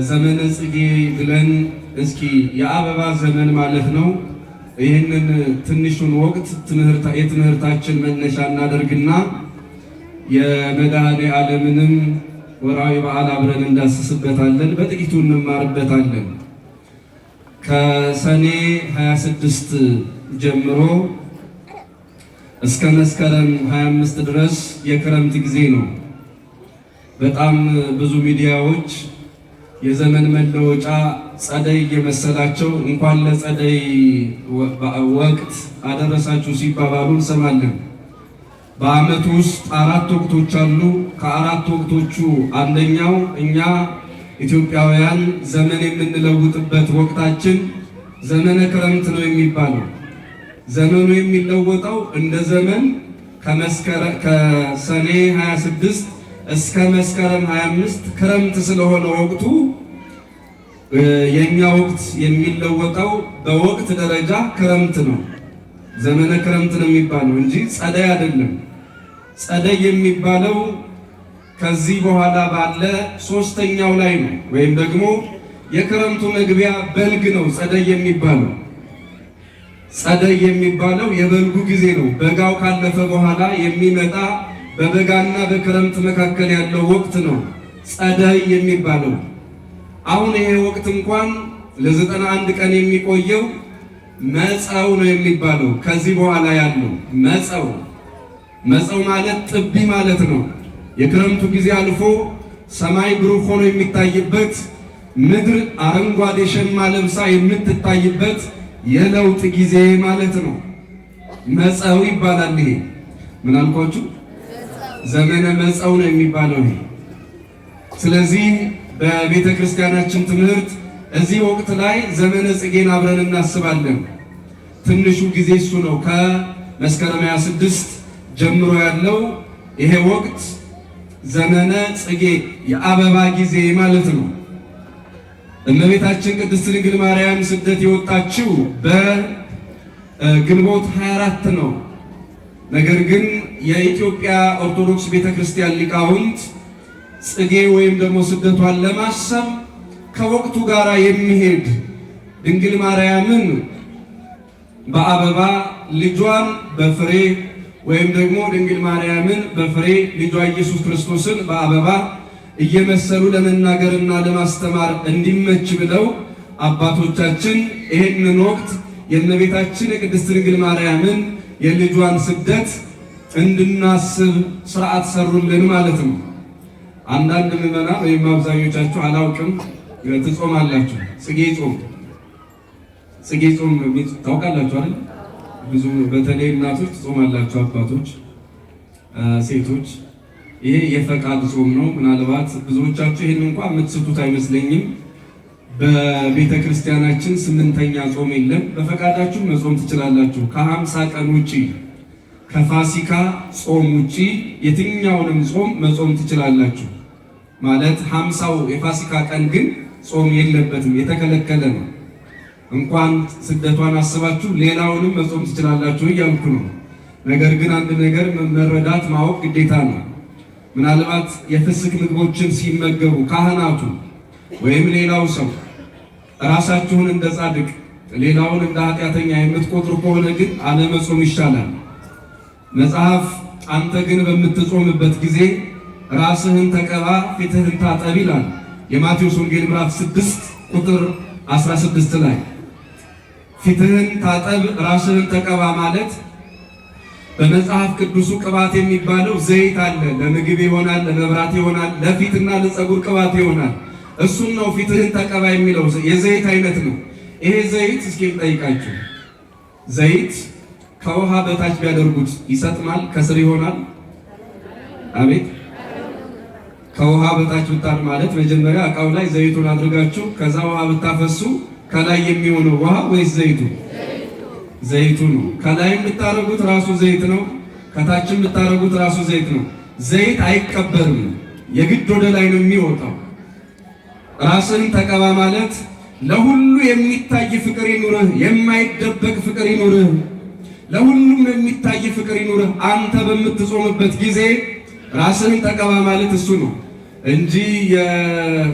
ዘመነ ጽጌ ብለን እስኪ የአበባ ዘመን ማለት ነው። ይህንን ትንሹን ወቅት የትምህርታችን መነሻ እናደርግና የመድኃኔ ዓለምንም ወርሃዊ በዓል አብረን እንዳስስበታለን፣ በጥቂቱ እንማርበታለን። ከሰኔ 26 ጀምሮ እስከ መስከረም 25 ድረስ የክረምት ጊዜ ነው። በጣም ብዙ ሚዲያዎች የዘመን መለወጫ ጸደይ እየመሰላቸው እንኳን ለጸደይ ወቅት አደረሳችሁ ሲባባሉ እንሰማለን። በዓመት ውስጥ 4 ወቅቶች አሉ። ከ4 ወቅቶቹ አንደኛው እኛ ኢትዮጵያውያን ዘመን የምንለውጥበት ወቅታችን ዘመነ ክረምት ነው የሚባለው። ዘመኑ የሚለወጠው እንደ ዘመን ከሰኔ 26 እስከ መስከረም 25 ክረምት ስለሆነ ወቅቱ የኛ ወቅት የሚለወጠው በወቅት ደረጃ ክረምት ነው። ዘመነ ክረምት ነው የሚባለው እንጂ ጸደይ አይደለም። ጸደይ የሚባለው ከዚህ በኋላ ባለ ሶስተኛው ላይ ነው፣ ወይም ደግሞ የክረምቱ መግቢያ በልግ ነው ጸደይ የሚባለው። ጸደይ የሚባለው የበልጉ ጊዜ ነው። በጋው ካለፈ በኋላ የሚመጣ በበጋና በክረምት መካከል ያለው ወቅት ነው ጸደይ የሚባለው። አሁን ይሄ ወቅት እንኳን ለ91 ቀን የሚቆየው መጸው ነው የሚባለው። ከዚህ በኋላ ያለው መጸው ማለት ጥቢ ማለት ነው። የክረምቱ ጊዜ አልፎ ሰማይ ብሩህ ሆኖ የሚታይበት፣ ምድር አረንጓዴ ሸማ ለብሳ የምትታይበት የለውጥ ጊዜ ማለት ነው። መጸው ይባላል። ይሄ ምን አልኳችሁ? ዘመነ መጸው ነው የሚባለው ይሄ። ስለዚህ በቤተ ክርስቲያናችን ትምህርት እዚህ ወቅት ላይ ዘመነ ጽጌን አብረን እናስባለን። ትንሹ ጊዜ እሱ ነው። ከመስከረም 26 ጀምሮ ያለው ይሄ ወቅት ዘመነ ጽጌ የአበባ ጊዜ ማለት ነው። እመቤታችን ቅድስት ድንግል ማርያም ስደት የወጣችው በግንቦት 24 ነው። ነገር ግን የኢትዮጵያ ኦርቶዶክስ ቤተክርስቲያን ሊቃውንት ጽጌ ወይም ደግሞ ስደቷን ለማሰብ ከወቅቱ ጋር የሚሄድ ድንግል ማርያምን በአበባ ልጇን በፍሬ ወይም ደግሞ ድንግል ማርያምን በፍሬ ልጇ ኢየሱስ ክርስቶስን በአበባ እየመሰሉ ለመናገርና ለማስተማር እንዲመች ብለው አባቶቻችን ይህንን ወቅት የእመቤታችን የቅድስት ድንግል ማርያምን የልጇን ስደት እንድናስብ ስርዓት ሰሩልን ማለት ነው። አንዳንድ ምዕመናን ወይም አብዛኞቻችሁ አላውቅም ትጾማላችሁ። ጽጌ ጾም ታውቃላችሁ አይደል? ብዙ በተለይ እናቶች ትጾማላችሁ፣ አባቶች፣ ሴቶች። ይሄ የፈቃድ ጾም ነው። ምናልባት ብዙዎቻችሁ ይህን እንኳን የምትስቱት አይመስለኝም። በቤተ ክርስቲያናችን 8ኛ ጾም የለም። በፈቃዳችሁ መጾም ትችላላችሁ። ከ50 ቀን ውጪ ከፋሲካ ጾም ውጪ የትኛውንም ጾም መጾም ትችላላችሁ። ማለት 50ው የፋሲካ ቀን ግን ጾም የለበትም፣ የተከለከለ ነው። እንኳን ስደቷን አስባችሁ ሌላውንም መጾም ትችላላችሁ እያልኩ ነው። ነገር ግን አንድ ነገር መረዳት ማወቅ ግዴታ ነው። ምናልባት የፍስክ ምግቦችን ሲመገቡ ካህናቱ ወይም ሌላው ሰው ራሳችሁን እንደ ጻድቅ ሌላውን እንደ ኃጢአተኛ የምትቆጥሩ ከሆነ ግን አለመጾም ይሻላል። መጽሐፍ አንተ ግን በምትጾምበት ጊዜ ራስህን ተቀባ ፊትህን ታጠብ ይላል። የማቴዎስ ወንጌል ምዕራፍ 6 ቁጥር 16 ላይ ፊትህን ታጠብ ራስህን ተቀባ ማለት በመጽሐፍ ቅዱሱ ቅባት የሚባለው ዘይት አለ። ለምግብ ይሆናል፣ ለመብራት ይሆናል፣ ለፊትና ለፀጉር ቅባት ይሆናል። እሱን ነው ፊትህን ተቀባ የሚለው የዘይት አይነት ነው። ይሄ ዘይት እስኪ ልጠይቃችሁ፣ ዘይት ከውሃ በታች ቢያደርጉት ይሰጥማል? ከስር ይሆናል? አቤት። ከውሃ በታች ብታር ማለት መጀመሪያ እቃው ላይ ዘይቱን አድርጋችሁ ከዛ ውሃ ብታፈሱ ከላይ የሚሆነው ውሃ ወይስ ዘይቱ? ዘይቱ ነው። ከላይም ብታረጉት ራሱ ዘይት ነው፣ ከታችም ብታረጉት ራሱ ዘይት ነው። ዘይት አይቀበርም፣ የግድ ወደ ላይ ነው የሚወጣው። ራስን ተቀባ ማለት ለሁሉ የሚታይ ፍቅር ይኑርህ፣ የማይደበቅ ፍቅር ይኑርህ፣ ለሁሉም የሚታይ ፍቅር ይኑርህ። አንተ በምትጾምበት ጊዜ ራስን ተቀባ ማለት እሱ ነው። እንጂ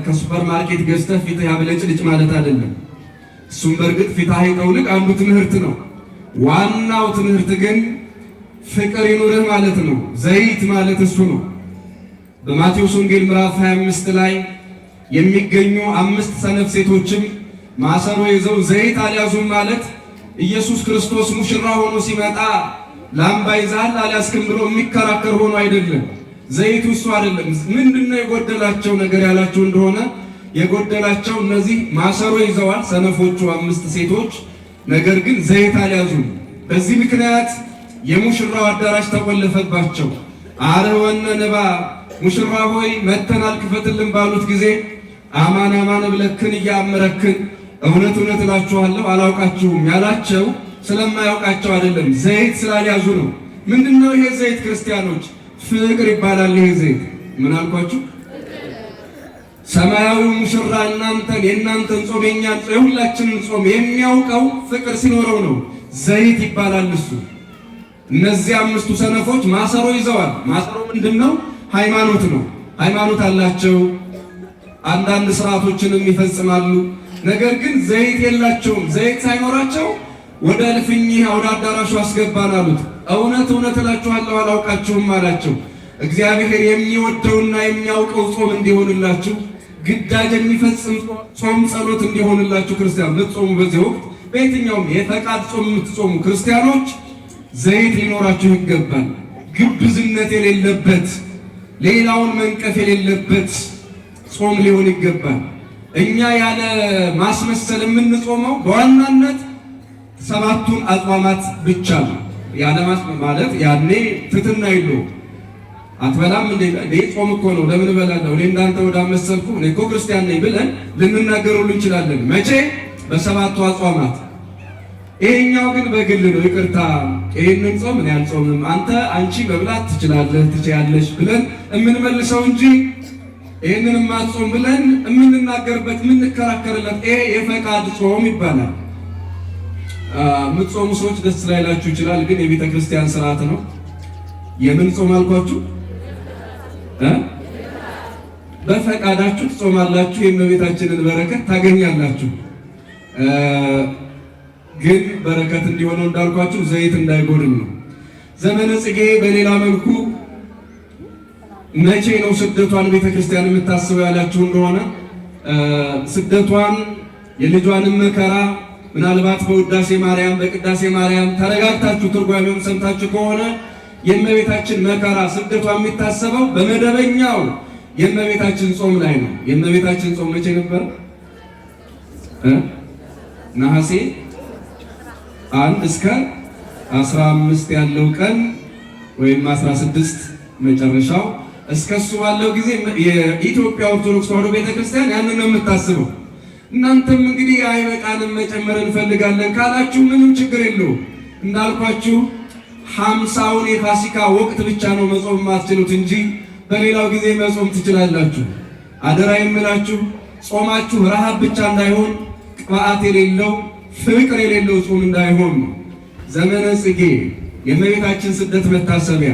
ከሱፐር ማርኬት ገዝተህ ፊትህ ያብለጭልጭ ማለት አይደለም። እሱም በእርግጥ ፊትህ አይጠውልቅ አንዱ ትምህርት ነው። ዋናው ትምህርት ግን ፍቅር ይኑርህ ማለት ነው። ዘይት ማለት እሱ ነው። በማቴዎስ ወንጌል ምዕራፍ 25 ላይ የሚገኙ 5 ሰነፍ ሴቶችም ማሰሮ ይዘው ዘይት አልያዙም ማለት ኢየሱስ ክርስቶስ ሙሽራ ሆኖ ሲመጣ ላምባ ይዛል አልያዝክም ብሎ የሚከራከር ሆኖ አይደለም። ዘይቱ እሱ አይደለም። ምንድነው የጎደላቸው ነገር ያላቸው እንደሆነ የጎደላቸው እነዚህ ማሰሮ ይዘዋል ሰነፎቹ 5 ሴቶች፣ ነገር ግን ዘይት አልያዙም። በዚህ ምክንያት የሙሽራው አዳራሽ ተቆለፈባቸው። አረወነ ንባ ሙሽራ ሆይ መተናል ክፈትልን ባሉት ጊዜ አማን አማን ብለክን እያመረክን እውነት እውነት እላችኋለሁ አላውቃችሁም ያላቸው ስለማያውቃቸው አይደለም፣ ዘይት ስላልያዙ ነው። ምንድነው ይሄ ዘይት ክርስቲያኖች? ፍቅር ይባላል። ይሄ ዘይት ምን አልኳችሁ? ሰማያዊው ሙሽራ የእናንተን ጾም የኛን ጾም የሁላችንን ጾም የሚያውቀው ፍቅር ሲኖረው ነው። ዘይት ይባላል እሱ። እነዚህ 5ቱ ሰነፎች ማሰሮ ይዘዋል። ማሰሮ ምንድነው? ሃይማኖት ነው። ሃይማኖት አላቸው፣ አንዳንድ ስርዓቶችንም ይፈጽማሉ። ነገር ግን ዘይት የላቸውም። ዘይት ሳይኖራቸው ወደ እልፍኝ ወደ አዳራሹ አስገባን አሉት። እውነት እውነት እላችኋለሁ አላውቃችሁም አላቸው። እግዚአብሔር የሚወደውና የሚያውቀው ጾም እንዲሆንላችሁ፣ ግዳጅ የሚፈጽም ጾም ጸሎት እንዲሆንላችሁ ክርስቲያን ልትጾሙ በዚህ ወቅት በየትኛውም የፈቃድ ጾም የምትጾሙ ክርስቲያኖች ዘይት ሊኖራችሁ ይገባል። ግብዝነት የሌለበት ሌላውን መንቀፍ የሌለበት ጾም ሊሆን ይገባል። እኛ ያለ ማስመሰል የምንጾመው በዋናነት 7ቱን አጽዋማት ብቻ ነው። ያለ ማለት ያኔ ትትና ይሉ አትበላም እንዴ ጾም እኮ ነው ለምን እበላለሁ እኔ እንዳንተ ወዳመሰልኩ እኔ እኮ ክርስቲያን ነኝ ብለን ልንናገሩሉ እንችላለን። መቼ? በ7ቱ አጽዋማት። ይሄኛው ግን በግል ነው። ይቅርታ ይሄንን ጾም እኔ አልጾምም አንቺ መብላት ትችያለሽ ብለን የምንመልሰው እንጂ ይሄንን ማጾም ብለን የምንናገርበት የምንከራከርለት ይሄ የፈቃድ ጾም ይባላል። የምትጾሙ ሰዎች ደስ ላይላችሁ ይችላል፣ ግን የቤተ ክርስቲያን ስርዓት ነው። የምን ጾም አልኳችሁ? በፈቃዳችሁ ትጾማላችሁ፣ የእመቤታችንን በረከት ታገኛላችሁ። ግን በረከት እንዲሆነው እንዳልኳችሁ ዘይት እንዳይጎድል ነው። ዘመነ ጽጌ በሌላ መልኩ መቼ ነው ስደቷን ቤተክርስቲያን የምታስበው ያላችሁ እንደሆነ ስደቷን የልጇንም መከራ ምናልባት በውዳሴ ማርያም በቅዳሴ ማርያም ተረጋግታችሁ ትርጓሜውን ሰምታችሁ ከሆነ የእመቤታችን መከራ ስደቷ የሚታሰበው በመደበኛው የእመቤታችን ጾም ላይ ነው። የእመቤታችን ጾም መቼ ነበር? ነሐሴ 1 እስከ 15 ያለው ቀን ወይም 16 መጨረሻው እስከሱ ባለው ጊዜ የኢትዮጵያ ኦርቶዶክስ ተዋሕዶ ቤተክርስቲያን ያንን ነው የምታስበው። እናንተም እንግዲህ አይበቃንም መጨመር እንፈልጋለን ካላችሁ ምንም ችግር የለውም። እንዳልኳችሁ 50ውን የፋሲካ ወቅት ብቻ ነው መጾም የማትችሉት እንጂ በሌላው ጊዜ መጾም ትችላላችሁ። አደራ የምላችሁ ጾማችሁ ረሃብ ብቻ እንዳይሆን፣ ቅባት የሌለው ፍቅር የሌለው ጾም እንዳይሆን ነው። ዘመነ ጽጌ የእመቤታችን ስደት መታሰቢያ።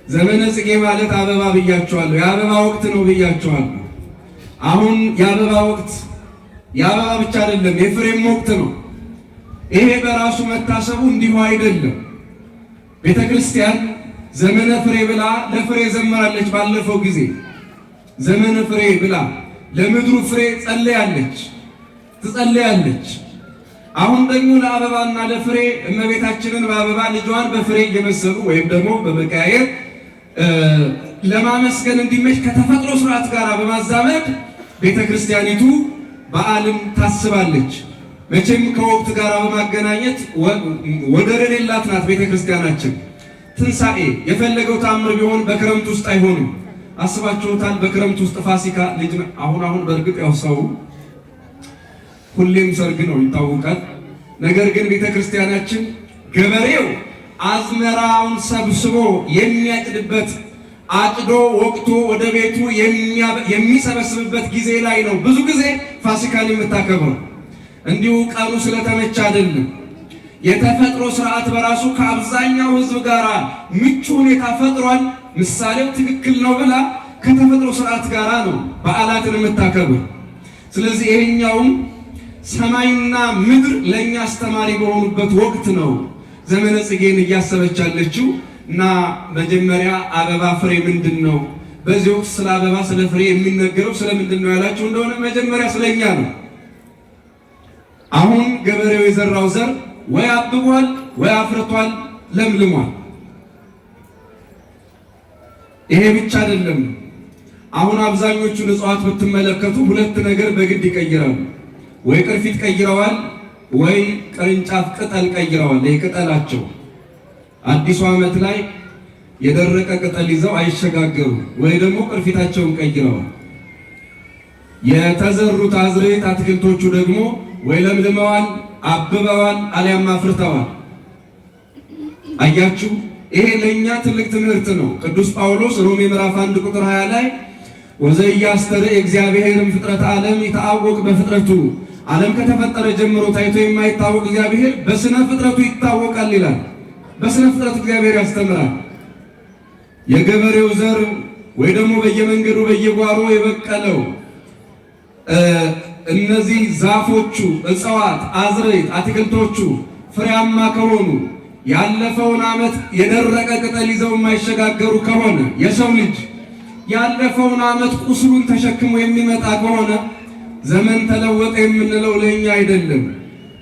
ዘመነ ጽጌ ማለት አበባ ብያችኋለሁ፣ የአበባ ወቅት ነው ብያችኋለሁ። አሁን የአበባ ወቅት የአበባ ብቻ አይደለም የፍሬም ወቅት ነው። ይሄ በራሱ መታሰቡ እንዲሁ አይደለም። ቤተ ክርስቲያን ዘመነ ፍሬ ብላ ለፍሬ ዘመራለች። ባለፈው ጊዜ ዘመነ ፍሬ ብላ ለምድሩ ፍሬ ትጸልያለች። አሁን ደግሞ ለአበባና ለፍሬ እመቤታችንን በአበባ ልጇን በፍሬ እየመሰሉ ወይም ደግሞ በመቀያየር ለማመስገን እንዲመች ከተፈጥሮ ስርዓት ጋር በማዛመድ ቤተ ክርስቲያኒቱ በዓልን ታስባለች። መቼም ከወቅት ጋር በማገናኘት ወደር የሌላት ናት ቤተ ክርስቲያናችን። ትንሣኤ የፈለገው ታምር ቢሆን በክረምት ውስጥ አይሆንም። አስባችሁታል? በክረምት ውስጥ ፋሲካ ልጅ አሁን በእርግጥ ያው ሰው ሁሌም ሰርግ ነው ይታወቃል። ነገር ግን ቤተ ክርስቲያናችን ገበሬው አዝመራውን ሰብስቦ የሚያጭድበት አጭዶ ወቅቶ ወደ ቤቱ የሚሰበስብበት ጊዜ ላይ ነው ብዙ ጊዜ ፋሲካን የምታከብረው። እንዲሁ ቀኑ ስለተመቸ አይደለም። የተፈጥሮ ስርዓት በራሱ ከአብዛኛው ሕዝብ ጋር ምቹ ሁኔታ ፈጥሯል። ምሳሌው ትክክል ነው ብላ ከተፈጥሮ ስርዓት ጋራ ነው በዓላትን የምታከብር። ስለዚህ ይሄኛውም ሰማይና ምድር ለኛ አስተማሪ በሆኑበት ወቅት ነው ዘመነ ጽጌን እያሰበች ያለችው። እና መጀመሪያ አበባ ፍሬ ምንድነው? በዚህ ወቅት ስለ አበባ ስለ ፍሬ የሚነገረው ስለምንድነው ያላችሁ እንደሆነ መጀመሪያ ስለኛ ነው። አሁን ገበሬው የዘራው ዘር ወይ አብቧል ወይ አፍርቷል ለምልሟል። ይሄ ብቻ አይደለም። አሁን አብዛኞቹን እጽዋት ብትመለከቱ ሁለት ነገር በግድ ይቀይራሉ። ወይ ቅርፊት ቀይረዋል ወይ ቅርንጫፍ ቅጠል ቀይረዋል። ይሄ ቅጠላቸው አዲሱ ዓመት ላይ የደረቀ ቅጠል ይዘው አይሸጋገሩ ወይ ደግሞ ቅርፊታቸውን ቀይረዋል። የተዘሩት አዝርዕት አትክልቶቹ ደግሞ ወይ ለምልመዋል፣ አብበዋል፣ አሊያም አፍርተዋል። አያችሁ፣ ይሄ ለኛ ትልቅ ትምህርት ነው። ቅዱስ ጳውሎስ ሮሜ ምዕራፍ 1 ቁጥር 20 ላይ ወዘያስተርእ እግዚአብሔርም ፍጥረት ዓለም ይታወቅ በፍጥረቱ፣ ዓለም ከተፈጠረ ጀምሮ ታይቶ የማይታወቅ እግዚአብሔር በስነ ፍጥረቱ ይታወቃል ይላል። በስነ ፍጥረት እግዚአብሔር ያስተምራል። የገበሬው ዘር ወይ ደግሞ በየመንገዱ በየጓሮ የበቀለው እነዚህ ዛፎቹ፣ እጽዋት፣ አዝርዕት፣ አትክልቶቹ ፍሬያማ ከሆኑ ያለፈውን ዓመት የደረቀ ቅጠል ይዘው የማይሸጋገሩ ከሆነ የሰው ልጅ ያለፈውን ዓመት ቁስሉን ተሸክሞ የሚመጣ ከሆነ ዘመን ተለወጠ የምንለው ለኛ አይደለም፣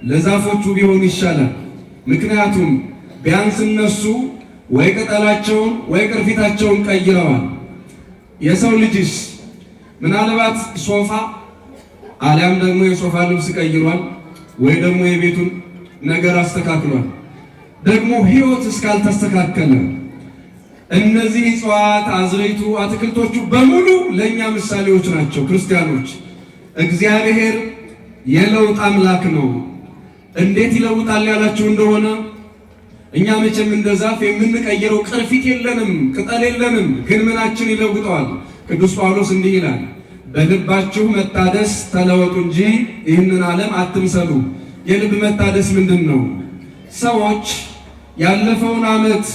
ለዛፎቹ ቢሆን ይሻላል። ምክንያቱም ቢያንስ እነሱ ወይ ቅጠላቸውን ወይ ቅርፊታቸውን ቀይረዋል። የሰው ልጅስ ምናልባት ሶፋ አሊያም ደግሞ የሶፋ ልብስ ቀይሯል ወይ ደግሞ የቤቱን ነገር አስተካክሏል። ደግሞ ሕይወት እስካልተስተካከለ እነዚህ እጽዋት፣ አዝርዕቱ፣ አትክልቶቹ በሙሉ ለኛ ምሳሌዎች ናቸው። ክርስቲያኖች እግዚአብሔር የለውጥ አምላክ ነው። እንዴት ይለውጣል ያላችሁ እንደሆነ እኛ መቼም እንደ ዛፍ የምንቀይረው ቅርፊት የለንም፣ ቅጠል የለንም፣ ግን ምናችን ይለውጠዋል። ቅዱስ ጳውሎስ እንዲህ ይላል፣ በልባችሁ መታደስ ተለወጡ እንጂ ይህንን ዓለም አትምሰሉ። የልብ መታደስ ምንድን ነው? ሰዎች ያለፈውን ዓመት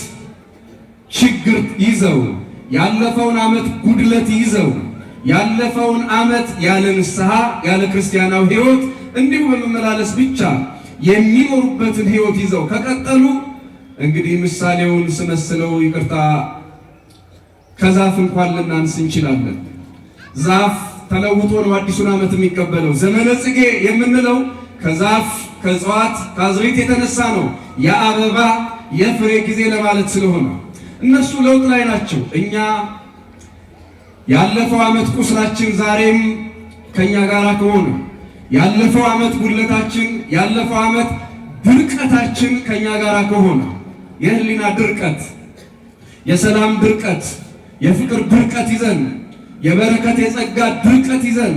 ችግር ይዘው ያለፈውን ዓመት ጉድለት ይዘው ያለፈውን ዓመት ያለ ንስሐ ያለ ክርስቲያናዊ ሕይወት እንዲሁ በመመላለስ ብቻ የሚኖሩበትን ሕይወት ይዘው ከቀጠሉ እንግዲህ ምሳሌውን ስመስለው ይቅርታ ከዛፍ እንኳን ልናንስ እንችላለን። ዛፍ ተለውጦ ነው አዲሱን ዓመት የሚቀበለው። ዘመነ ጽጌ የምንለው ከዛፍ ከእጽዋት ከአዝርዕት የተነሳ ነው። የአበባ የፍሬ ጊዜ ለማለት ስለሆነ እነሱ ለውጥ ላይ ናቸው። እኛ ያለፈው ዓመት ቁስላችን ዛሬም ከኛ ጋር ከሆነ ያለፈው ዓመት ጉድለታችን ያለፈው ዓመት ድርቀታችን ከኛ ጋር ከሆነ የህሊና ድርቀት፣ የሰላም ድርቀት፣ የፍቅር ድርቀት ይዘን የበረከት የጸጋ ድርቀት ይዘን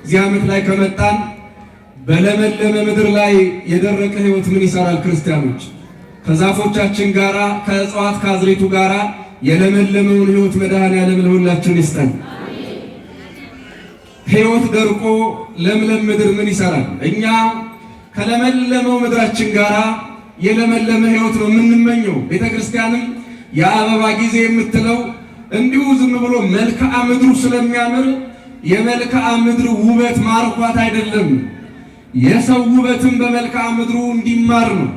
እዚህ ዓመት ላይ ከመጣን በለመለመ ምድር ላይ የደረቀ ሕይወት ምን ይሰራል? ክርስቲያኖች ከዛፎቻችን ጋራ ከእጽዋት ከአዝርዕቱ ጋራ የለመለመውን ሕይወት መድኃኔዓለም ለሁላችን ይስጠን። ሕይወት ደርቆ ለምለም ምድር ምን ይሰራል? እኛ ከለመለመው ምድራችን ጋራ የለመለመ ሕይወት ነው የምንመኘው። ቤተ ክርስቲያንም የአበባ ጊዜ የምትለው እንዲሁ ዝም ብሎ መልክዓ ምድሩ ስለሚያምር የመልክዓ ምድር ውበት ማርኳት አይደለም። የሰው ውበትም በመልክዓ ምድሩ እንዲማር ነው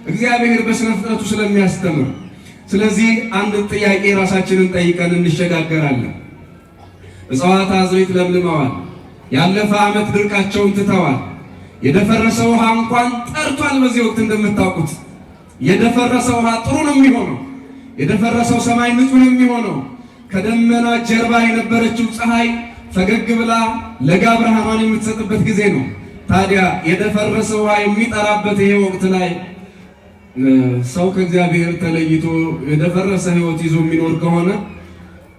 እግዚአብሔር በስነ ፍጥረቱ ስለሚያስተምር። ስለዚህ አንድ ጥያቄ ራሳችንን ጠይቀን እንሸጋገራለን። እጽዋት አዝርዕት ለምልመዋል። ያለፈ ዓመት ድርቃቸውን ትተዋል። የደፈረሰ ውሃ እንኳን ጠርቷል። በዚህ ወቅት እንደምታውቁት የደፈረሰ ውሃ ጥሩ ነው የሚሆነው። የደፈረሰው ሰማይ ንጹህ ነው የሚሆነው። ከደመና ጀርባ የነበረችው ፀሐይ ፈገግ ብላ ለጋ ብርሃኗን የምትሰጥበት ጊዜ ነው። ታዲያ የደፈረሰ ውሃ የሚጠራበት ይሄ ወቅት ላይ ሰው ከእግዚአብሔር ተለይቶ የደፈረሰ ሕይወት ይዞ የሚኖር ከሆነ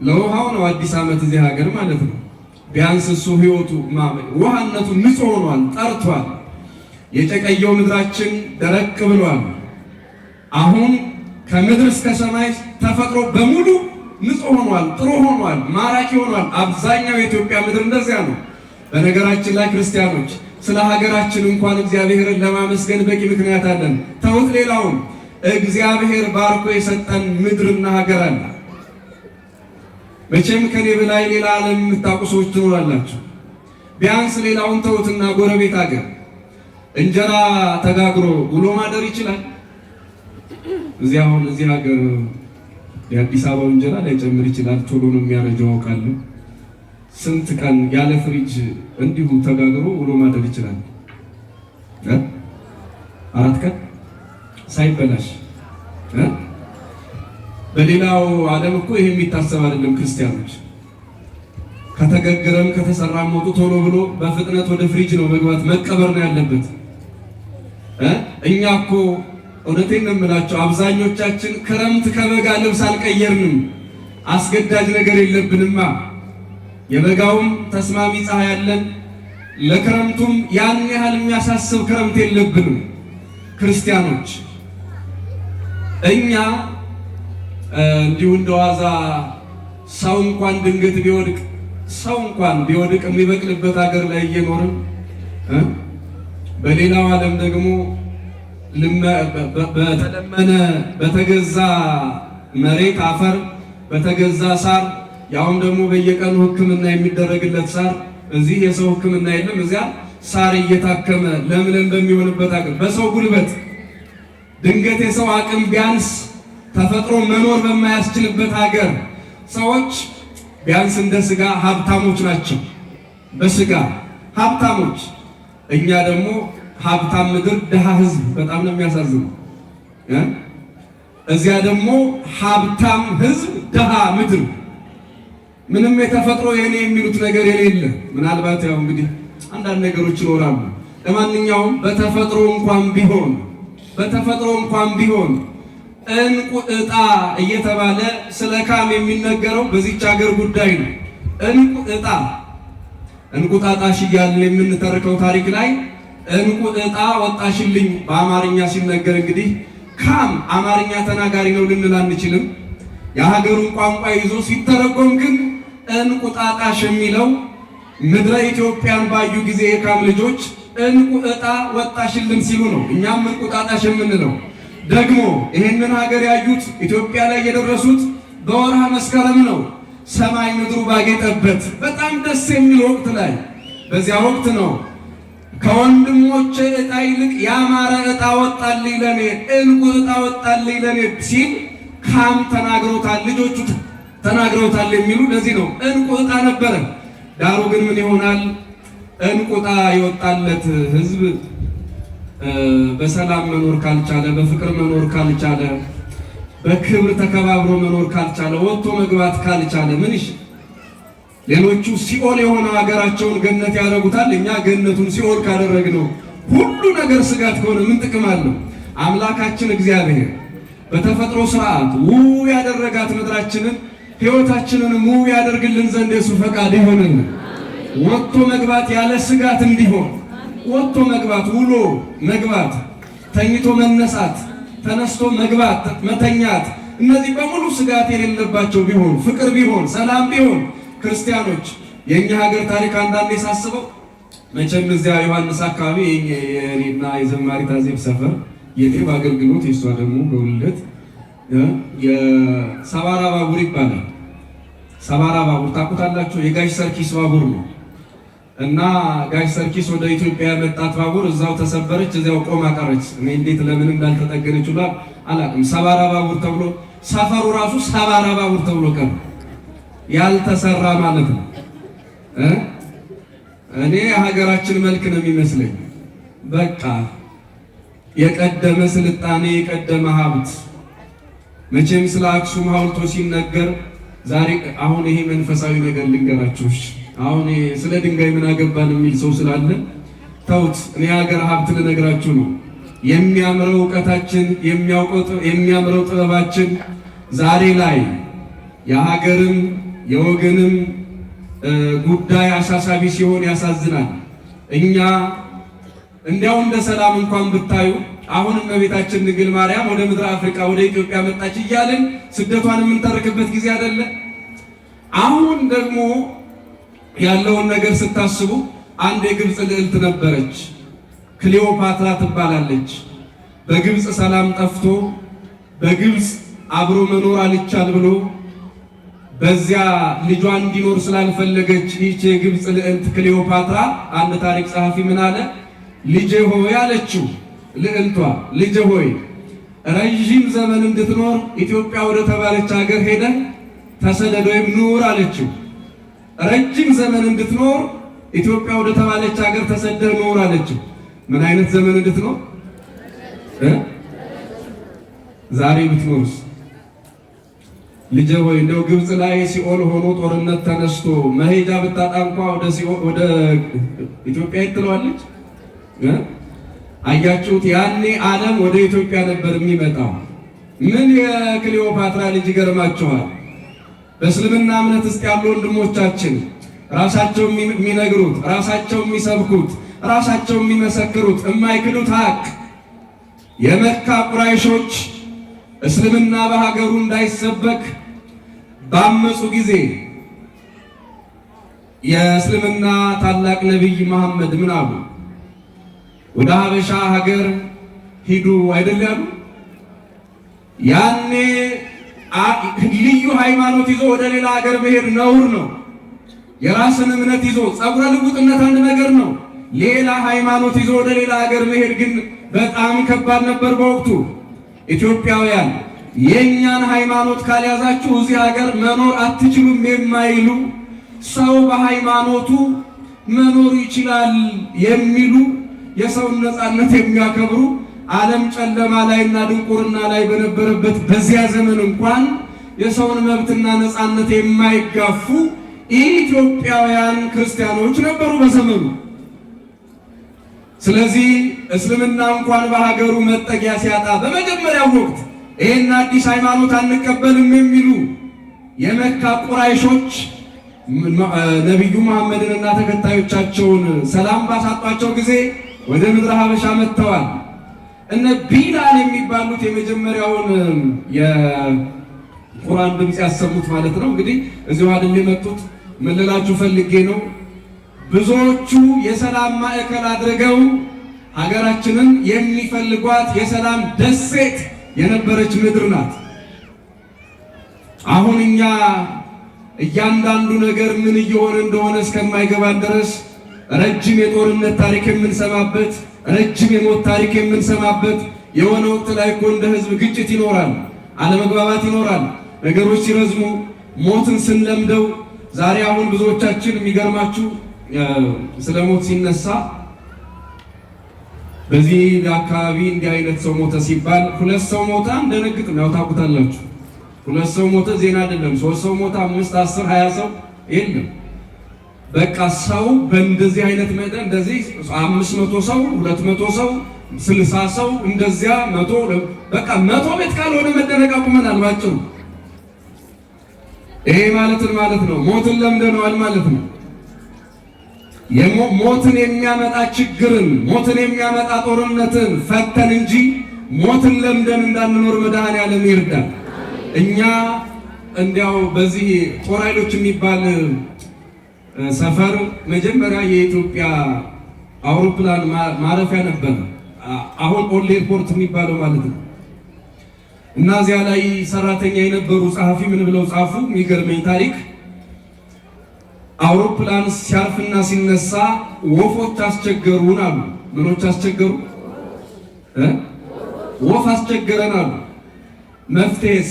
ለውሃው ነው አዲስ ዓመት እዚህ ሀገር ማለት ነው። ቢያንስ እሱ ሕይወቱ ውሃነቱ ንጹህ ሆኗል፣ ጠርቷል። የጨቀየው ምድራችን ደረቅ ብሏል። አሁን ከምድር እስከ ሰማይ ተፈጥሮ በሙሉ ንጹህ ሆኗል፣ ጥሩ ሆኗል፣ ማራኪ ሆኗል። አብዛኛው የኢትዮጵያ ምድር እንደዚያ ነው። በነገራችን ላይ ክርስቲያኖች ስለ ሀገራችን እንኳን እግዚአብሔርን ለማመስገን በቂ ምክንያት አለን። ተውት ሌላውን፣ እግዚአብሔር ባርኮ የሰጠን ምድርና ሀገር አለ። መቼም ከኔ በላይ ሌላ ዓለም የምታውቁ ሰዎች ትኖራላችሁ። ቢያንስ ሌላውን ተውትና ጎረቤት ሀገር እንጀራ ተጋግሮ ውሎ ማደር ይችላል? እዚህ ሀገር የአዲስ አበባው እንጀራ ላይጨምር ይችላል። ቶሎ ነው የሚያረጀው አውቃለሁ። ስንት ቀን ያለ ፍሪጅ እንዲሁ ተጋግሮ ውሎ ማደር ይችላል? 4 ቀን ሳይበላሽ። በሌላው ዓለም እኮ ይሄ የሚታሰብ አይደለም። ክርስቲያኖች ከተገገረም ከተሰራም ወጡ ቶሎ ብሎ በፍጥነት ወደ ፍሪጅ ነው መግባት መቀበር ነው ያለበት። እኛ እኮ እውነቴን ነው የምላቸው አብዛኞቻችን ክረምት ከበጋ ልብስ አልቀየርንም። አስገዳጅ ነገር የለብንማ። የበጋውም ተስማሚ ፀሐይ ያለን፣ ለክረምቱም ያን ያህል የሚያሳስብ ክረምት የለብንም። ክርስቲያኖች እኛ እንዲሁ እንደዋዛ ሰው እንኳን ድንገት ቢወድቅ የሚበቅልበት ሀገር ላይ እየኖርን በሌላው ዓለም ደግሞ በተለመነ በተገዛ መሬት አፈር በተገዛ ሳር ያውም ደግሞ በየቀኑ ሕክምና የሚደረግለት ሳር፣ እዚህ የሰው ሕክምና የለም። እዚያ ሳር እየታከመ ለምለም በሚሆንበት ሀገር በሰው ጉልበት ድንገት የሰው አቅም ቢያንስ ተፈጥሮ መኖር በማያስችልበት ሀገር ሰዎች ቢያንስ እንደ ስጋ ሀብታሞች ናቸው። በስጋ ሀብታሞች፣ እኛ ደግሞ ሀብታም ምድር ድሃ ህዝብ። በጣም ነው የሚያሳዝነው። እዚያ ደግሞ ሀብታም ህዝብ ድሃ ምድር፣ ምንም የተፈጥሮ የኔ የሚሉት ነገር የሌለ። ምናልባት ያው እንግዲህ አንዳንድ ነገሮች ይኖራሉ። ለማንኛውም በተፈጥሮ እንኳን ቢሆን እንቁ ዕጣ እየተባለ ስለ ካም የሚነገረው በዚች ሀገር ጉዳይ ነው። እንቁ ዕጣ እንቁጣጣሽ እያልን የምንተርከው ታሪክ ላይ እንቁ ዕጣ ወጣሽልኝ በአማርኛ ሲነገር እንግዲህ ካም አማርኛ ተናጋሪ ነው ልንል አንችልም። የሀገሩን ቋንቋ ይዞ ሲተረጎም ግን እንቁጣጣሽ የሚለው ምድረ ኢትዮጵያን ባዩ ጊዜ የካም ልጆች እንቁ ዕጣ ወጣሽልን ሲሉ ነው እኛም እንቁጣጣሽ የምንለው። ደግሞ ይህንን ሀገር ያዩት ኢትዮጵያ ላይ የደረሱት በወርሃ መስከረም ነው። ሰማይ ምድሩ ባጌጠበት በጣም ደስ የሚል ወቅት ላይ በዚያ ወቅት ነው ከወንድሞቼ ዕጣ ይልቅ ያማረ ዕጣ ወጣልኝ ለኔ፣ እንቁ ዕጣ ወጣልኝ ለኔ ሲል ካም ተናግሮታል፣ ልጆቹ ተናግሮታል የሚሉ ለዚህ ነው እንቁ ዕጣ ነበረ። ዳሩ ግን ምን ይሆናል? እንቁ ዕጣ የወጣለት ህዝብ በሰላም መኖር ካልቻለ፣ በፍቅር መኖር ካልቻለ፣ በክብር ተከባብሮ መኖር ካልቻለ፣ ወጥቶ መግባት ካልቻለ ምን ይሽ ሌሎቹ ሲኦል የሆነው ሀገራቸውን ገነት ያደርጉታል። እኛ ገነቱን ሲኦል ካደረግነው ሁሉ ነገር ስጋት ከሆነ ምን ጥቅም አለው? አምላካችን እግዚአብሔር በተፈጥሮ ስርዓት ውብ ያደረጋት ምድራችንን ሕይወታችንን ውብ ያደርግልን ዘንድ የሱ ፈቃድ ይሆንልን። ወጥቶ መግባት ያለ ስጋት እንዲሆን ወጥቶ መግባት፣ ውሎ መግባት፣ ተኝቶ መነሳት፣ ተነስቶ መግባት፣ መተኛት፣ እነዚህ በሙሉ ስጋት የሌለባቸው ቢሆን፣ ፍቅር ቢሆን፣ ሰላም ቢሆን ክርስቲያኖች የኛ ሀገር ታሪክ አንዳንዴ ሳስበው መቼም እዚያ ዮሐንስ አካባቢ የኔና የዘማሪት አዜብ ሰፈር የኔ በአገልግሎት የሷ ደግሞ በውልደት የሰባራ ባቡር ይባላል። ሰባራ ባቡር ታውቁታላችሁ? የጋሽ ሰርኪስ ባቡር ነው። እና ጋሽ ሰርኪስ ወደ ኢትዮጵያ ያመጣት ባቡር እዛው ተሰበረች፣ እዚያው ቆማ ቀረች። እኔ እንዴት ለምን እንዳልተጠገነች ሁላ አላውቅም። ሰባራ ባቡር ተብሎ ሰፈሩ ራሱ ሰባራ ባቡር ተብሎ ቀረ። ያልተሰራ ማለት ነው። እኔ የሀገራችን መልክ ነው የሚመስለኝ። በቃ የቀደመ ስልጣኔ፣ የቀደመ ሀብት። መቼም ስለ አክሱም ሐውልቶች ሲነገር ዛሬ አሁን ይሄ መንፈሳዊ ነገር ልንገራችሁ። አሁን ስለ ድንጋይ ምን አገባን የሚል ሰው ስላለ ተውት። እኔ ሀገር ሀብት ልነግራችሁ ነው። የሚያምረው ዕውቀታችን፣ የሚያምረው ጥበባችን ዛሬ ላይ የሀገርም የወገንም ጉዳይ አሳሳቢ ሲሆን ያሳዝናል። እኛ እንዲያው እንደ ሰላም እንኳን ብታዩ አሁን እመቤታችን ድንግል ማርያም ወደ ምድረ አፍሪካ ወደ ኢትዮጵያ መጣች እያልን ስደቷን የምንተርክበት ጊዜ አይደለ? አሁን ደግሞ ያለውን ነገር ስታስቡ አንድ የግብፅ ልዕልት ነበረች፣ ክሊዮፓትራ ትባላለች። በግብፅ ሰላም ጠፍቶ በግብፅ አብሮ መኖር አልቻል ብሎ በዚያ ልጇ እንዲኖር ስላልፈለገች ይህች የግብፅ ልዕልት ክሊዮፓትራ አንድ ታሪክ ጸሐፊ ምን አለ? ልጄ ሆይ አለችው ልዕልቷ፣ ልጄ ሆይ ረዥም ዘመን እንድትኖር ኢትዮጵያ ወደ ተባለች ሀገር ሄደ ተሰደድ ወይም ኑር አለችው። ረጅም ዘመን እንድትኖር ኢትዮጵያ ወደ ተባለች ሀገር ተሰደህ ኑር አለችው። ምን አይነት ዘመን እንድትኖር? ዛሬ ብትኖርስ? ልጄ ሆይ እንደው ግብፅ ላይ ሲኦል ሆኖ ጦርነት ተነስቶ መሄጃ ብታጣ እንኳ ወደ ኢትዮጵያ ትለዋለች። አያችሁት? ያኔ ዓለም ወደ ኢትዮጵያ ነበር የሚመጣው። ምን የክሊዮፓትራ ልጅ ይገርማችኋል? በእስልምና እምነት ውስጥ ያሉ ወንድሞቻችን ራሳቸው የሚነግሩት፣ ራሳቸው የሚሰብኩት፣ ራሳቸው የሚመሰክሩት የማይክዱት ሀቅ የመካ ቁራይሾች እስልምና በሀገሩ እንዳይሰበክ ባመፁ ጊዜ የእስልምና ታላቅ ነቢይ መሐመድ ምን አሉ? ወደ ሀበሻ ሀገር ሂዱ አይደል ያሉ? ያኔ ልዩ ሃይማኖት ይዞ ወደ ሌላ ሀገር መሄድ ነውር ነው። የራስን እምነት ይዞ ጸጉረ ልውጥነት አንድ ነገር ነው። ሌላ ሃይማኖት ይዞ ወደ ሌላ ሀገር መሄድ ግን በጣም ከባድ ነበር በወቅቱ። ኢትዮጵያውያን የእኛን ሃይማኖት ካልያዛችሁ እዚህ ሀገር መኖር አትችሉም የማይሉ ሰው በሃይማኖቱ መኖር ይችላል የሚሉ የሰውን ነፃነት የሚያከብሩ ዓለም ጨለማ ላይና ድንቁርና ላይ በነበረበት በዚያ ዘመን እንኳን የሰውን መብትና ነፃነት የማይጋፉ ኢትዮጵያውያን ክርስቲያኖች ነበሩ በዘመኑ። ስለዚህ እስልምና እንኳን በሀገሩ መጠጊያ ሲያጣ በመጀመሪያው ወቅት ይህን አዲስ ሃይማኖት አንቀበልም የሚሉ የመካ ቁራይሾች ነቢዩ መሐመድንና ተከታዮቻቸውን ሰላም ባሳጧቸው ጊዜ ወደ ምድረ ሀበሻ መጥተዋል። እነ ቢላል የሚባሉት የመጀመሪያውን የቁርአን ድምፅ ያሰሙት ማለት ነው። እንግዲህ እዚሁ አይደል የመጡት። ምን ልላችሁ ፈልጌ ነው፣ ብዙዎቹ የሰላም ማዕከል አድርገው ሀገራችንን የሚፈልጓት የሰላም ደሴት የነበረች ምድር ናት። አሁን እኛ እያንዳንዱ ነገር ምን እየሆነ እንደሆነ እስከማይገባን ድረስ ረጅም የጦርነት ታሪክ የምንሰማበት፣ ረጅም የሞት ታሪክ የምንሰማበት፣ የሆነ ወቅት ላይ እኮ እንደ ህዝብ ግጭት ይኖራል፣ አለመግባባት ይኖራል። ነገሮች ሲረዝሙ ሞትን ስንለምደው ዛሬ አሁን ብዙዎቻችን የሚገርማችሁ ስለ ሞት ሲነሳ በዚህ አካባቢ እንዲህ አይነት ሰው ሞተ ሲባል 2 ሰው ሞተ እንደነግጥ ነው። ታውቁታላችሁ። 2 ሰው ሞተ ዜና አይደለም። 3 ሰው ሞተ፣ 5፣ 10፣ 20 ሰው የለም። በቃ ሰው በእንደዚህ አይነት መጠን እንደዚህ 500 ሰው 200 ሰው 60 ሰው እንደዚያ 100 በቃ 100 ቤት ካልሆነ መደረቅ አቁመናል ባጭሩ። ይሄ ማለት ነው ሞትን ለምደነዋል ማለት ነው። ሞትን የሚያመጣ ችግርን፣ ሞትን የሚያመጣ ጦርነትን ፈተን እንጂ ሞትን ለምደን እንዳንኖር መድኃኔዓለም ይርዳል። እኛ እንዲያው በዚህ ጦር ኃይሎች የሚባል ሰፈር መጀመሪያ የኢትዮጵያ አውሮፕላን ማረፊያ ነበር። አሁን ኦል ኤርፖርት የሚባለው ማለት ነው። እና እዚያ ላይ ሰራተኛ የነበሩ ጸሐፊ ምን ብለው ጻፉ? የሚገርመኝ ታሪክ አውሮፕላን ሲያርፍና ሲነሳ ወፎች አስቸገሩን አሉ። ምኖች አስቸገሩ? ወፍ አስቸገረን አሉ። መፍትሄስ?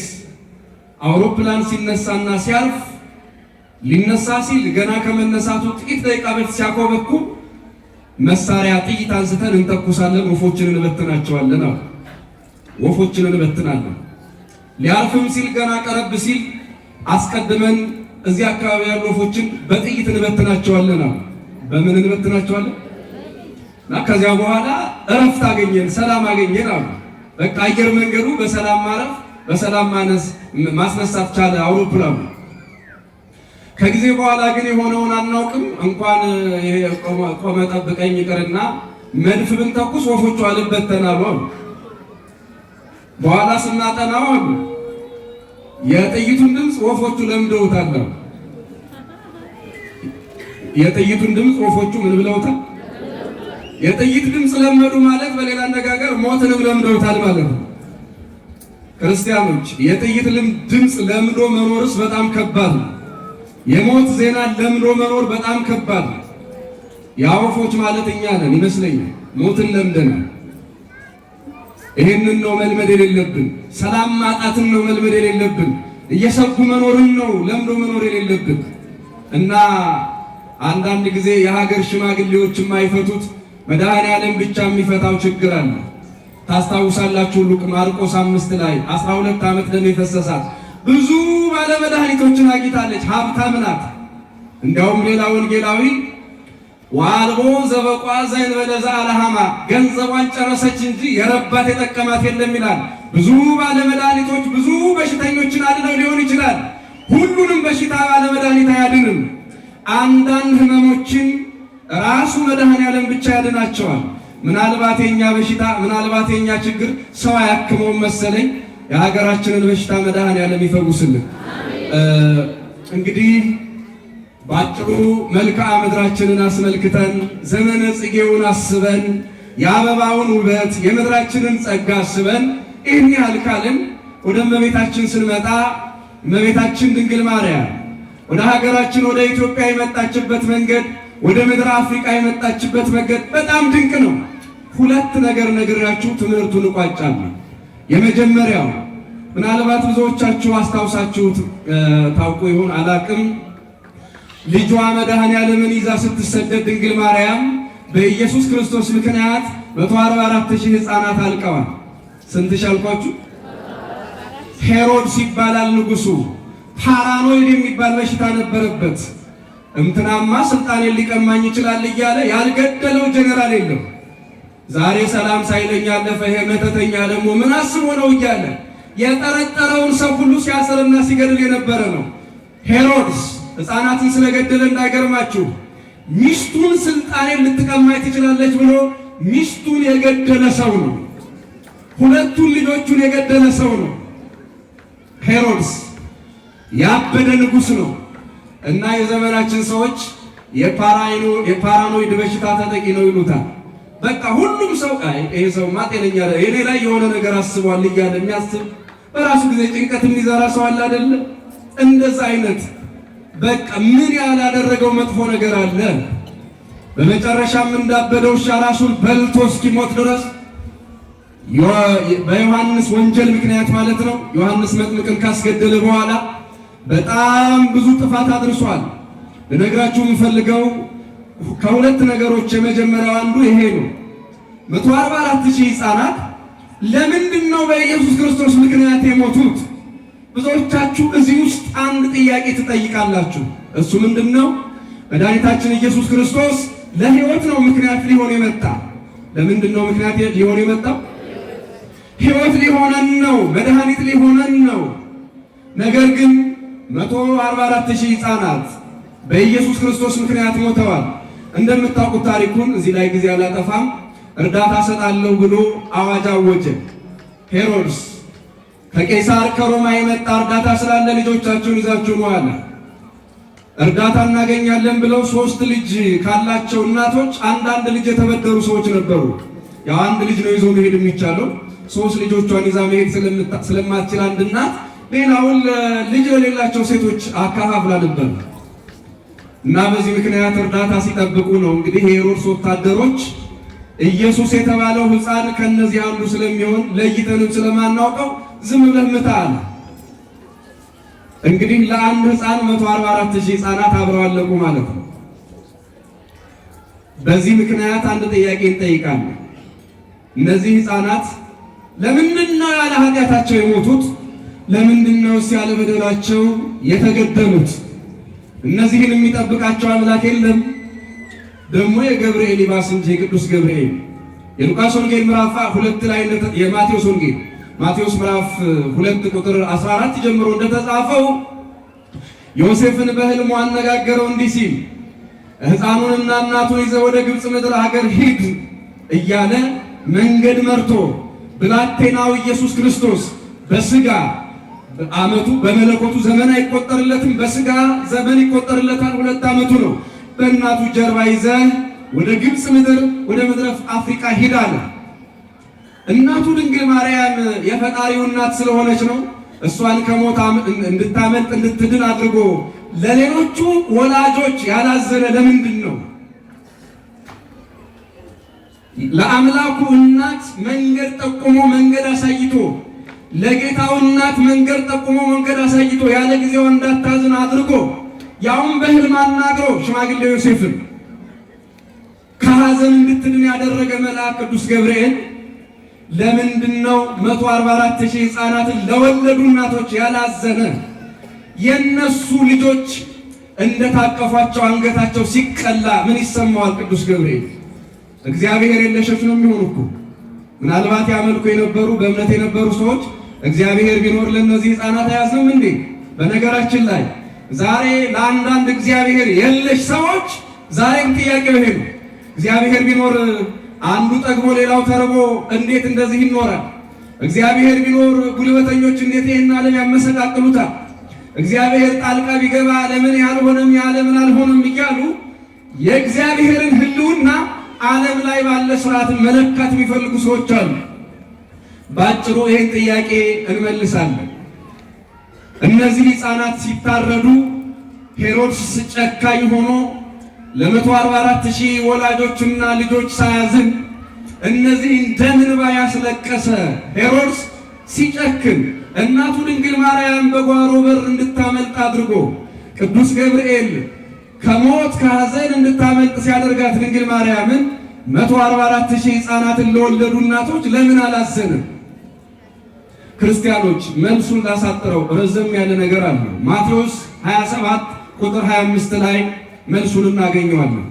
አውሮፕላን ሲነሳና ሲያርፍ ሊነሳ ሲል ገና ከመነሳቱ ጥቂት ደቂቃ በፊት ሲያኮበኩ መሳሪያ ጥይት አንስተን እንተኩሳለን፣ ወፎችን እንበትናቸዋለን አሉ። ወፎችን እንበትናለን። ሊያርፍም ሲል ገና ቀረብ ሲል አስቀድመን እዚህ አካባቢ ያሉ ወፎችን በጥይት እንበትናቸዋለን አሉ። በምን እንበትናቸዋለን? እና ከዚያ በኋላ እረፍት አገኘን፣ ሰላም አገኘን አሉ። በቃ አየር መንገዱ በሰላም ማረፍ በሰላም ማስነሳት ቻለ አውሮፕላኑ። ከጊዜ በኋላ ግን የሆነውን አናውቅም። እንኳን ቆመ ጠብቀኝ ይቅርና መድፍ ብንተኩስ ወፎቹ አልበተናሉ አሉ። በኋላ ስናጠናው አሉ የጥይቱን ድምፅ ወፎቹ ለምደውታል። የጥይቱን ድምፅ ወፎቹ ምን ብለውታል? የጥይት ድምፅ ለመዱ ማለት በሌላ አነጋገር ሞትንም ለምደውታል ማለት ነው። ክርስቲያኖች የጥይት ድምፅ ለምዶ መኖርስ በጣም ከባድ ነው። የሞት ዜና ለምዶ መኖር በጣም ከባድ ነው። የአወፎች ማለት እኛ ነን ይመስለኛል። ሞትን ለምደናል። ይህንን ነው መልመድ የሌለብን። ሰላም ማጣትን ነው መልመድ የሌለብን። እየሰጉ መኖርን ነው ለምዶ መኖር የሌለብን። እና አንዳንድ ጊዜ የሀገር ሽማግሌዎች የማይፈቱት መድኃኔዓለም ብቻ የሚፈታው ችግር አለ። ታስታውሳላችሁ ማርቆስ 5 ላይ 12 ዓመት ደም የፈሰሳት ብዙ ባለ መድኃኒቶችን አግኝታለች። ሀብታም ናት። እንዲያውም ሌላ ወንጌላዊ ወአልቦ ዘበቋ ዘእንበለ ዘአልሃማ ገንዘቧን ጨረሰች እንጂ የረባት የጠቀማት የለም ይላል። ብዙ ባለ መድኃኒቶች ብዙ በሽተኞችን አድነው ሊሆን ይችላል። ሁሉንም በሽታ ባለ መድኃኒት አያድንም። አንዳንድ ህመሞችን ራሱ መድኃኔዓለም ብቻ ያድናቸዋል። ምናልባት የኛ በሽታ ምናልባት የኛ ችግር ሰው አያክመውም መሰለኝ። የሀገራችንን በሽታ መድኃኔዓለም ይፈውስልን። እንግዲህ ባጭሩ መልክዓ ምድራችንን አስመልክተን ዘመነ ጽጌውን አስበን የአበባውን ውበት የምድራችንን ጸጋ አስበን ይህን ያህል ካልን ወደ እመቤታችን ስንመጣ እመቤታችን ድንግል ማርያም ወደ ሀገራችን ወደ ኢትዮጵያ የመጣችበት መንገድ ወደ ምድር አፍሪካ የመጣችበት መንገድ በጣም ድንቅ ነው። ሁለት ነገር ነግራችሁ ትምህርቱን እቋጫለሁ። የመጀመሪያው ምናልባት ብዙዎቻችሁ አስታውሳችሁት ታውቁ ይሆን አላቅም። ልጇ መድኃኔዓለምን ይዛ ስትሰደድ ድንግል ማርያም በኢየሱስ ክርስቶስ ምክንያት 144,000 ሕፃናት አልቀዋል። ስንት ሻልኳችሁ? ሄሮድስ ይባላል ንጉሱ። ፓራኖይድ የሚባል በሽታ ነበረበት። እንትናማ ስልጣኔን ሊቀማኝ ይችላል እያለ ያልገደለው ጀነራል የለም። ዛሬ ሰላም ሳይለኝ ያለፈ ይሄ መተተኛ ደግሞ ምን አስቦ ነው እያለ የጠረጠረውን ሰው ሁሉ ሲያስርና ሲገድል የነበረ ነው። ሄሮድስ ሕፃናትን ስለገደለ እንዳይገርማችሁ ሚስቱን ስልጣኔን ልትቀማኝ ትችላለች ብሎ ሚስቱን የገደለ ሰው ነው። ሁለቱን ልጆቹን የገደለ ሰው ነው። ሄሮድስ ያበደ ንጉሥ ነው። እና የዘመናችን ሰዎች የፓራኖይድ በሽታ ተጠቂ ነው ይሉታል። በቃ ሁሉም ሰው ይሄ ሰውማ ጤነኛ የኔ ላይ የሆነ ነገር አስቧል እያለ የሚያስብ በራሱ ጊዜ ጭንቀት የሚዘራ ሰው አለ አይደለ? እንደዛ አይነት በቃ ምን ያላደረገው መጥፎ ነገር አለ? በመጨረሻም እንዳበደው ውሻ ራሱን በልቶ እስኪሞት ድረስ በዮሐንስ ወንጀል ምክንያት ማለት ነው። ዮሐንስ መጥምቅን ካስገደለ በኋላ በጣም ብዙ ጥፋት አድርሷል። ልነግራችሁ የምፈልገው ከሁለት ነገሮች የመጀመሪያው አንዱ ይሄ ነው። 144,000 ሕፃናት ለምንድን ነው በኢየሱስ ክርስቶስ ምክንያት የሞቱት? ብዙዎቻችሁ እዚህ ውስጥ አንድ ጥያቄ ትጠይቃላችሁ። እሱ ምንድን ነው? መድኃኒታችን ኢየሱስ ክርስቶስ ለሕይወት ነው ምክንያት ሊሆን የመጣ። ለምንድን ነው ምክንያት ሊሆን የመጣው? ሕይወት ሊሆነን ነው፣ መድኃኒት ሊሆነን ነው። ነገር ግን 144,000 ሕፃናት በኢየሱስ ክርስቶስ ምክንያት ሞተዋል። እንደምታውቁት ታሪኩን እዚህ ላይ ጊዜ አላጠፋም። እርዳታ ሰጣለሁ ብሎ አዋጅ አወጀ ሄሮድስ። ከቄሳር ከሮማ የመጣ እርዳታ ስላለ ልጆቻችሁን ይዛችሁ ነው አለ። እርዳታ እናገኛለን ብለው 3 ልጅ ካላቸው እናቶች አንዳንድ ልጅ የተበደሩ ሰዎች ነበሩ። ያው አንድ ልጅ ነው ይዞ መሄድ የሚቻለው። 3 ልጆቿን ይዛ መሄድ ስለማትችል አንድ እናት ሌላውን ልጅ ለሌላቸው ሴቶች አካፋፍላ ነበር። እና በዚህ ምክንያት እርዳታ ሲጠብቁ ነው እንግዲህ የሄሮድስ ወታደሮች ኢየሱስ የተባለው ሕፃን ከነዚህ አንዱ ስለሚሆን ለይተንም ስለማናውቀው ዝም ብለህ ምታ አለ። እንግዲህ ለአንድ ሕፃን 144,000 ሕፃናት አብረው አለቁ ማለት ነው። በዚህ ምክንያት አንድ ጥያቄ እንጠይቃለን። እነዚህ ሕፃናት ለምንድን ነው ያለ ኃጢአታቸው የሞቱት? ለምንድን ነው ያለ በደላቸው የተገደሉት? እነዚህን የሚጠብቃቸው አምላክ የለም? ደግሞ የገብርኤል ይባስ እንጂ የቅዱስ ገብርኤል የሉቃስ ወንጌል ምዕራፍ 2 ላይ የማቴዎስ ወንጌል ማቴዎስ ምዕራፍ 2 ቁጥር 14 ጀምሮ እንደተጻፈው ዮሴፍን በሕልሙ አነጋገረው እንዲህ ሲል ሕፃኑንና እናቱን ይዘህ ወደ ግብፅ ምድር ሀገር ሂድ እያለ መንገድ መርቶ ብላቴናው ኢየሱስ ክርስቶስ በስጋ ዓመቱ በመለኮቱ ዘመን አይቆጠርለትም፣ በስጋ ዘመን ይቆጠርለታል። 2 ዓመቱ ነው። በእናቱ ጀርባ ይዘህ ወደ ግብፅ ምድር ወደ ምድረ አፍሪካ ሂድ አለ። እናቱ ድንግል ማርያም የፈጣሪው እናት ስለሆነች ነው እሷን ከሞት እንድታመልጥ እንድትድን አድርጎ ለሌሎቹ ወላጆች ያላዘነ ለምንድን ነው? ለአምላኩ እናት መንገድ ጠቁሞ መንገድ አሳይቶ ለጌታው እናት መንገድ ጠቁሞ መንገድ አሳይቶ ያለ ጊዜው እንዳታዝን አድርጎ ያውን በሕልም አናግሮ ሽማግሌው ዮሴፍን ከሐዘን እንድትድን ያደረገ መልአክ ቅዱስ ገብርኤል ለምንድነው 144,000 ሕፃናትን ለወለዱ እናቶች ያላዘነ? የነሱ ልጆች እንደታቀፏቸው አንገታቸው ሲቀላ ምን ይሰማዋል ቅዱስ ገብርኤል? እግዚአብሔር የለሾች ነው የሚሆኑ እኮ። ምናልባት ያመልኩ የነበሩ በእምነት የነበሩ ሰዎች እግዚአብሔር ቢኖር ለነዚህ ሕፃናት አያዝንም እንዴ? በነገራችን ላይ ዛሬ ለአንዳንድ እግዚአብሔር የለሽ ሰዎች ዛሬም ጥያቄው ይሄ ነው። እግዚአብሔር ቢኖር አንዱ ጠግቦ ሌላው ተርቦ እንዴት እንደዚህ ይኖራል? እግዚአብሔር ቢኖር ጉልበተኞች እንዴት ይህን ዓለም ያመሰቃቅሉታል? እግዚአብሔር ጣልቃ ቢገባ ለምን ያልሆነም ያለምን አልሆነም እያሉ የእግዚአብሔርን ሕልውና ዓለም ላይ ባለ ስርዓትን መለካት የሚፈልጉ ሰዎች አሉ። ባጭሩ ይህን ጥያቄ እንመልሳለን። እነዚህ ሕፃናት ሲታረዱ ሄሮድስ ጨካኝ ሆኖ ለ144,000 ወላጆችና ልጆች ሳያዝን እነዚህን ደም እንባ ያስለቀሰ ሄሮድስ ሲጨክን እናቱ ድንግል ማርያም በጓሮ በር እንድታመልጥ አድርጎ ቅዱስ ገብርኤል ከሞት ከሐዘን እንድታመልጥ ሲያደርጋት ድንግል ማርያምን 144,000 ሕፃናትን ለወለዱ እናቶች ለምን አላዘንም? ክርስቲያኖች መልሱን ላሳጥረው ረዘም ያለ ነገር አለ። ማቴዎስ 27 ቁጥር 25 ላይ መልሱን እናገኘዋለን።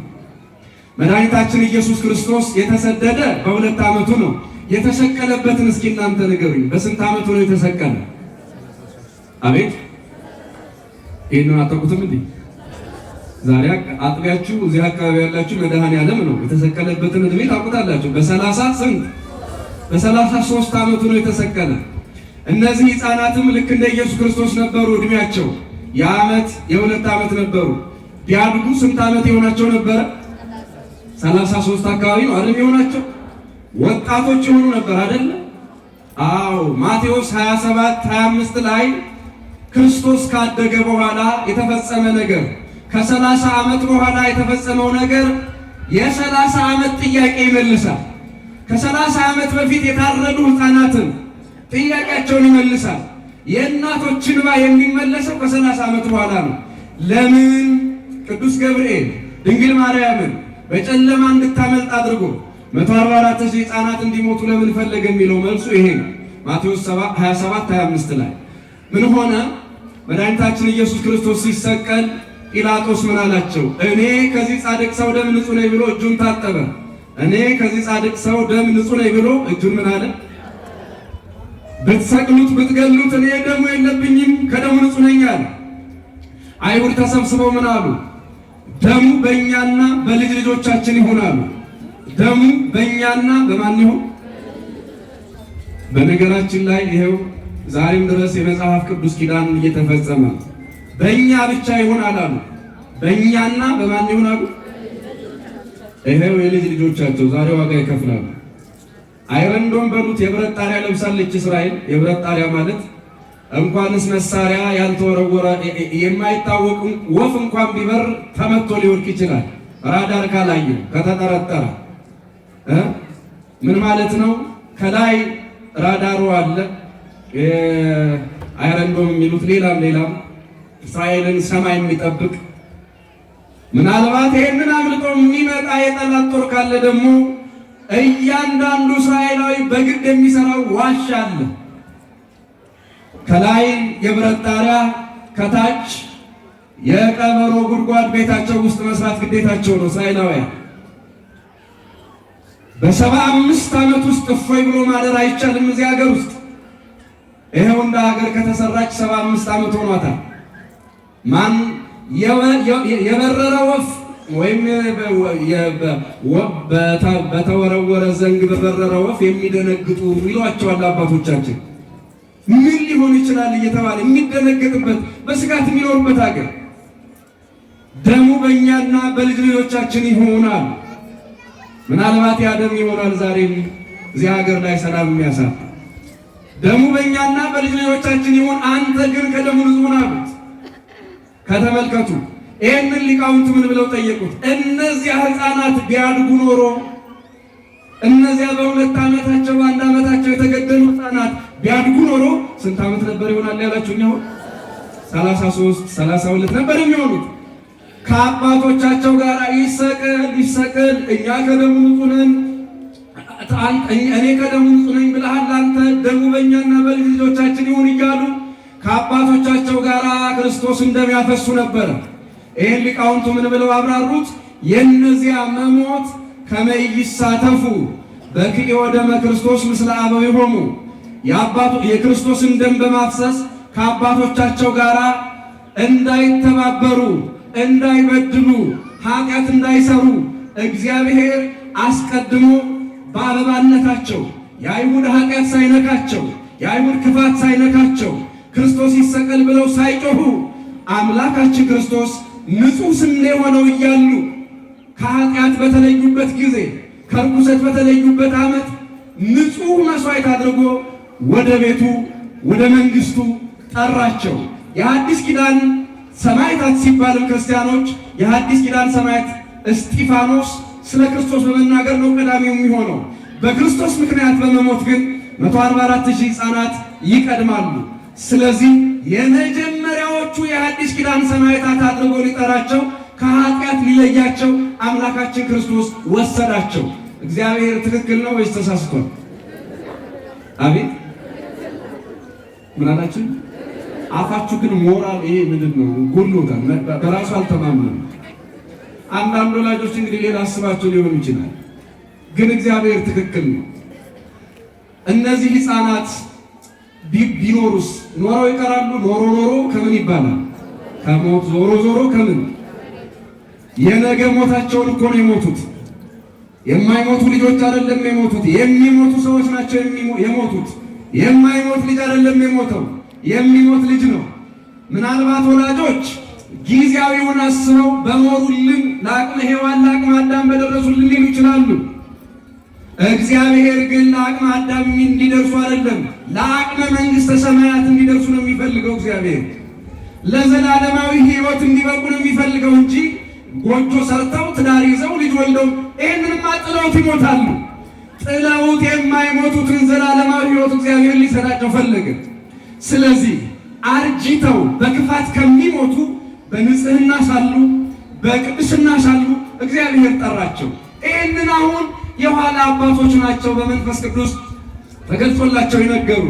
መድኃኒታችን ኢየሱስ ክርስቶስ የተሰደደ በ2 ዓመቱ ነው። የተሰቀለበትን እስኪ እናንተ ንገሩኝ፣ በስንት ዓመቱ ነው የተሰቀለ? አቤት ይህንን አታውቁትም እንዴ? ዛሬ አጥቢያችሁ እዚህ አካባቢ ያላችሁ መድኃኔዓለም ነው የተሰቀለበትን ዕድሜ ታውቁታላችሁ። በ30 ስንት? በ33 ዓመቱ ነው የተሰቀለ። እነዚህ ሕፃናትም ልክ እንደ ኢየሱስ ክርስቶስ ነበሩ። ዕድሜያቸው የዓመት የ2 ዓመት ነበሩ። ቢያድጉ ስንት ዓመት የሆናቸው ነበረ? 33 አካባቢ ነው አይደል የሆናቸው? ወጣቶች የሆኑ ነበር አይደል? አዎ። ማቴዎስ 27 25 ላይ ክርስቶስ ካደገ በኋላ የተፈጸመ ነገር ከ30 ዓመት በኋላ የተፈጸመው ነገር የ30 ዓመት ጥያቄ ይመልሳል። ከ30 ዓመት በፊት የታረዱ ሕፃናትን ጥያቄያቸውን ይመልሳል። የእናቶች እንባ የሚመለሰው ከ30 ዓመት በኋላ ነው። ለምን ቅዱስ ገብርኤል ድንግል ማርያምን በጨለማ እንድታመልጥ አድርጎ 144,000 ሕፃናት እንዲሞቱ ለምን ፈለገ የሚለው መልሱ ይሄ ነው። ማቴዎስ 27 25 ላይ ምን ሆነ? መድኃኒታችን ኢየሱስ ክርስቶስ ሲሰቀል ጲላጦስ ምን አላቸው? እኔ ከዚህ ጻድቅ ሰው ደም ንጹሕ ነኝ ብሎ እጁን ታጠበ። እኔ ከዚህ ጻድቅ ሰው ደም ንጹሕ ነኝ ብሎ እጁን ምን አለ? ብትሰቅሉት ብትገሉት እኔ ደሙ የለብኝም ከደሙ ንጹሕ ነኝ አለ። አይሁድ ተሰብስበው ምን አሉ? ደሙ በእኛና በልጅ ልጆቻችን ይሆናሉ። ደሙ በእኛና በማን ይሁን? በነገራችን ላይ ይሄው ዛሬም ድረስ የመጽሐፍ ቅዱስ ኪዳን እየተፈጸመ በእኛ ብቻ ይሆናል አሉ። በእኛና በማን ይሆናሉ? ይሄው የልጅ ልጆቻቸው ዛሬ ዋጋ ይከፍላሉ። አይረንዶም በሉት የብረት ጣሪያ ለብሳለች እስራኤል። የብረት ጣሪያ ማለት እንኳንስ መሳሪያ ያልተወረወረ የማይታወቅ ወፍ እንኳን ቢበር ተመቶ ሊወድቅ ይችላል። ራዳር ካላየ ከተጠረጠረ ምን ማለት ነው? ከላይ ራዳሩ አለ አይረንዶም የሚሉት ሌላም እስራኤልን ሰማይ የሚጠብቅ ምናልባት ይሄንን አምልጦ የሚመጣ የጠላት ጦር ካለ ደግሞ እያንዳንዱ እስራኤላዊ በግድ የሚሰራው ዋሻ አለ። ከላይ የብረት ጣሪያ ከታች የቀበሮ ጉድጓድ ቤታቸው ውስጥ መስራት ግዴታቸው ነው እስራኤላውያን። በ75 ዓመት ውስጥ እፎይ ብሎ ማደር አይቻልም እዚህ ሀገር ውስጥ። ይሄው እንደ ሀገር ከተሰራች 75 ዓመት ሆኗታል። ማን የበረረ ወፍ ወይም በተወረወረ ዘንግ በበረረ ወፍ የሚደነግጡ ይሏቸዋል አባቶቻችን። ምን ሊሆን ይችላል እየተባለ የሚደነገጥበት በስጋት የሚኖርበት ሀገር ደሙ በእኛና በልጅ ልጆቻችን ይሆናል። ምናልባት ያ ደም ይሆናል ዛሬም እዚህ ሀገር ላይ ሰላም የሚያሳጣ ደሙ በእኛና በልጅ ልጆቻችን ይሁን፣ አንተ ግን ከደሙ ንጹሕ ሁን አሉት። ከተመልከቱ ይህንን ሊቃውንት ምን ብለው ጠየቁት? እነዚያ ሕፃናት ቢያድጉ ኖሮ እነዚያ በ2 ዓመታቸው በ1 ዓመታቸው የተገደሉ ሕፃናት ቢያድጉ ኖሮ ስንት ዓመት ነበር ይሆናል ያላችሁ? እኛው 33 32 ነበር የሚሆኑት። ከአባቶቻቸው ጋር ይሰቀል እኛ ከደሙ ንጹሕ ነን፣ እኔ ከደሙ ንጹሕ ነኝ ብለሃል አንተ፣ ደሙ በእኛና በልጅ ልጆቻችን ይሁን እያሉ ከአባቶቻቸው ጋር ክርስቶስን ደም ያፈሱ ነበር። ይህን ሊቃውንቱ ምን ብለው አብራሩት? የእነዚያ መሞት ከመ ይሳተፉ በክልኤ ወደመ ክርስቶስ ምስለ አበዊሆሙ፣ የክርስቶስን ደም በማፍሰስ ከአባቶቻቸው ጋር እንዳይተባበሩ፣ እንዳይበድሉ፣ ኃጢአት እንዳይሰሩ እግዚአብሔር አስቀድሞ በአበባነታቸው የአይሁድ ኃጢአት ሳይነካቸው፣ የአይሁድ ክፋት ሳይነካቸው፣ ክርስቶስ ይሰቀል ብለው ሳይጮሁ አምላካችን ክርስቶስ ንጹሕ ስንዴ ሆነው እያሉ ከኃጢአት በተለዩበት ጊዜ፣ ከርኩሰት በተለዩበት ዓመት ንጹሕ መሥዋዕት አድርጎ ወደ ቤቱ ወደ መንግሥቱ ጠራቸው። የሐዲስ ኪዳን ሰማዕታት ሲባልም ክርስቲያኖች የሐዲስ ኪዳን ሰማዕት እስጢፋኖስ ስለ ክርስቶስ በመናገር ነው ቀዳሚው የሚሆነው። በክርስቶስ ምክንያት በመሞት ግን 144,000 ሕፃናት ይቀድማሉ። ስለዚህ የመጀመሪያዎቹ የሐዲስ ኪዳን ሰማዕታት አድርጎ ሊጠራቸው፣ ከኃጢአት ሊለያቸው አምላካችን ክርስቶስ ወሰዳቸው። እግዚአብሔር ትክክል ነው ወይስ ተሳስቷል? አቤት ምን አላችሁ? አፋችሁ ግን ሞራል ይሄ ምንድን ነው ጎሎታል፣ በራሱ አልተማመንም። አንዳንድ ወላጆች እንግዲህ ሌላ አስባቸው ሊሆን ይችላል፣ ግን እግዚአብሔር ትክክል ነው። እነዚህ ሕፃናት ቢኖሩስ ኖረው ይቀራሉ? ኖሮ ከምን ይባላል? ከሞት ዞሮ ከምን የነገ ሞታቸውን እኮ ነው የሞቱት። የማይሞቱ ልጆች አይደለም የሞቱት፣ የሚሞቱ ሰዎች ናቸው የሞቱት። የማይሞት ልጅ አይደለም የሞተው፣ የሚሞት ልጅ ነው። ምናልባት ወላጆች ጊዜያዊውን አስበው በኖሩልን ለአቅመ ሔዋን ለአቅመ አዳም በደረሱልን ሊሉ ይችላሉ። እግዚአብሔር ግን ለአቅመ አዳም እንዲደርሱ አይደለም፣ ለአቅመ መንግሥተ ሰማያት እንዲደርሱ ነው የሚፈልገው። እግዚአብሔር ለዘላለማዊ ሕይወት እንዲበቁ ነው የሚፈልገው እንጂ ጎጆ ሰርተው ትዳር ይዘው ልጅ ወልደው ይህንንማ ጥለውት ይሞታሉ። ጥለውት የማይሞቱትን ዘላለማዊ ሕይወት እግዚአብሔር ሊሰጣቸው ፈለገ። ስለዚህ አርጅተው በክፋት ከሚሞቱ በንጽህና ሳሉ በቅድስና ሳሉ እግዚአብሔር ጠራቸው። ይህንን አሁን የኋላ አባቶች ናቸው በመንፈስ ቅዱስ ተገልጾላቸው የነገሩ።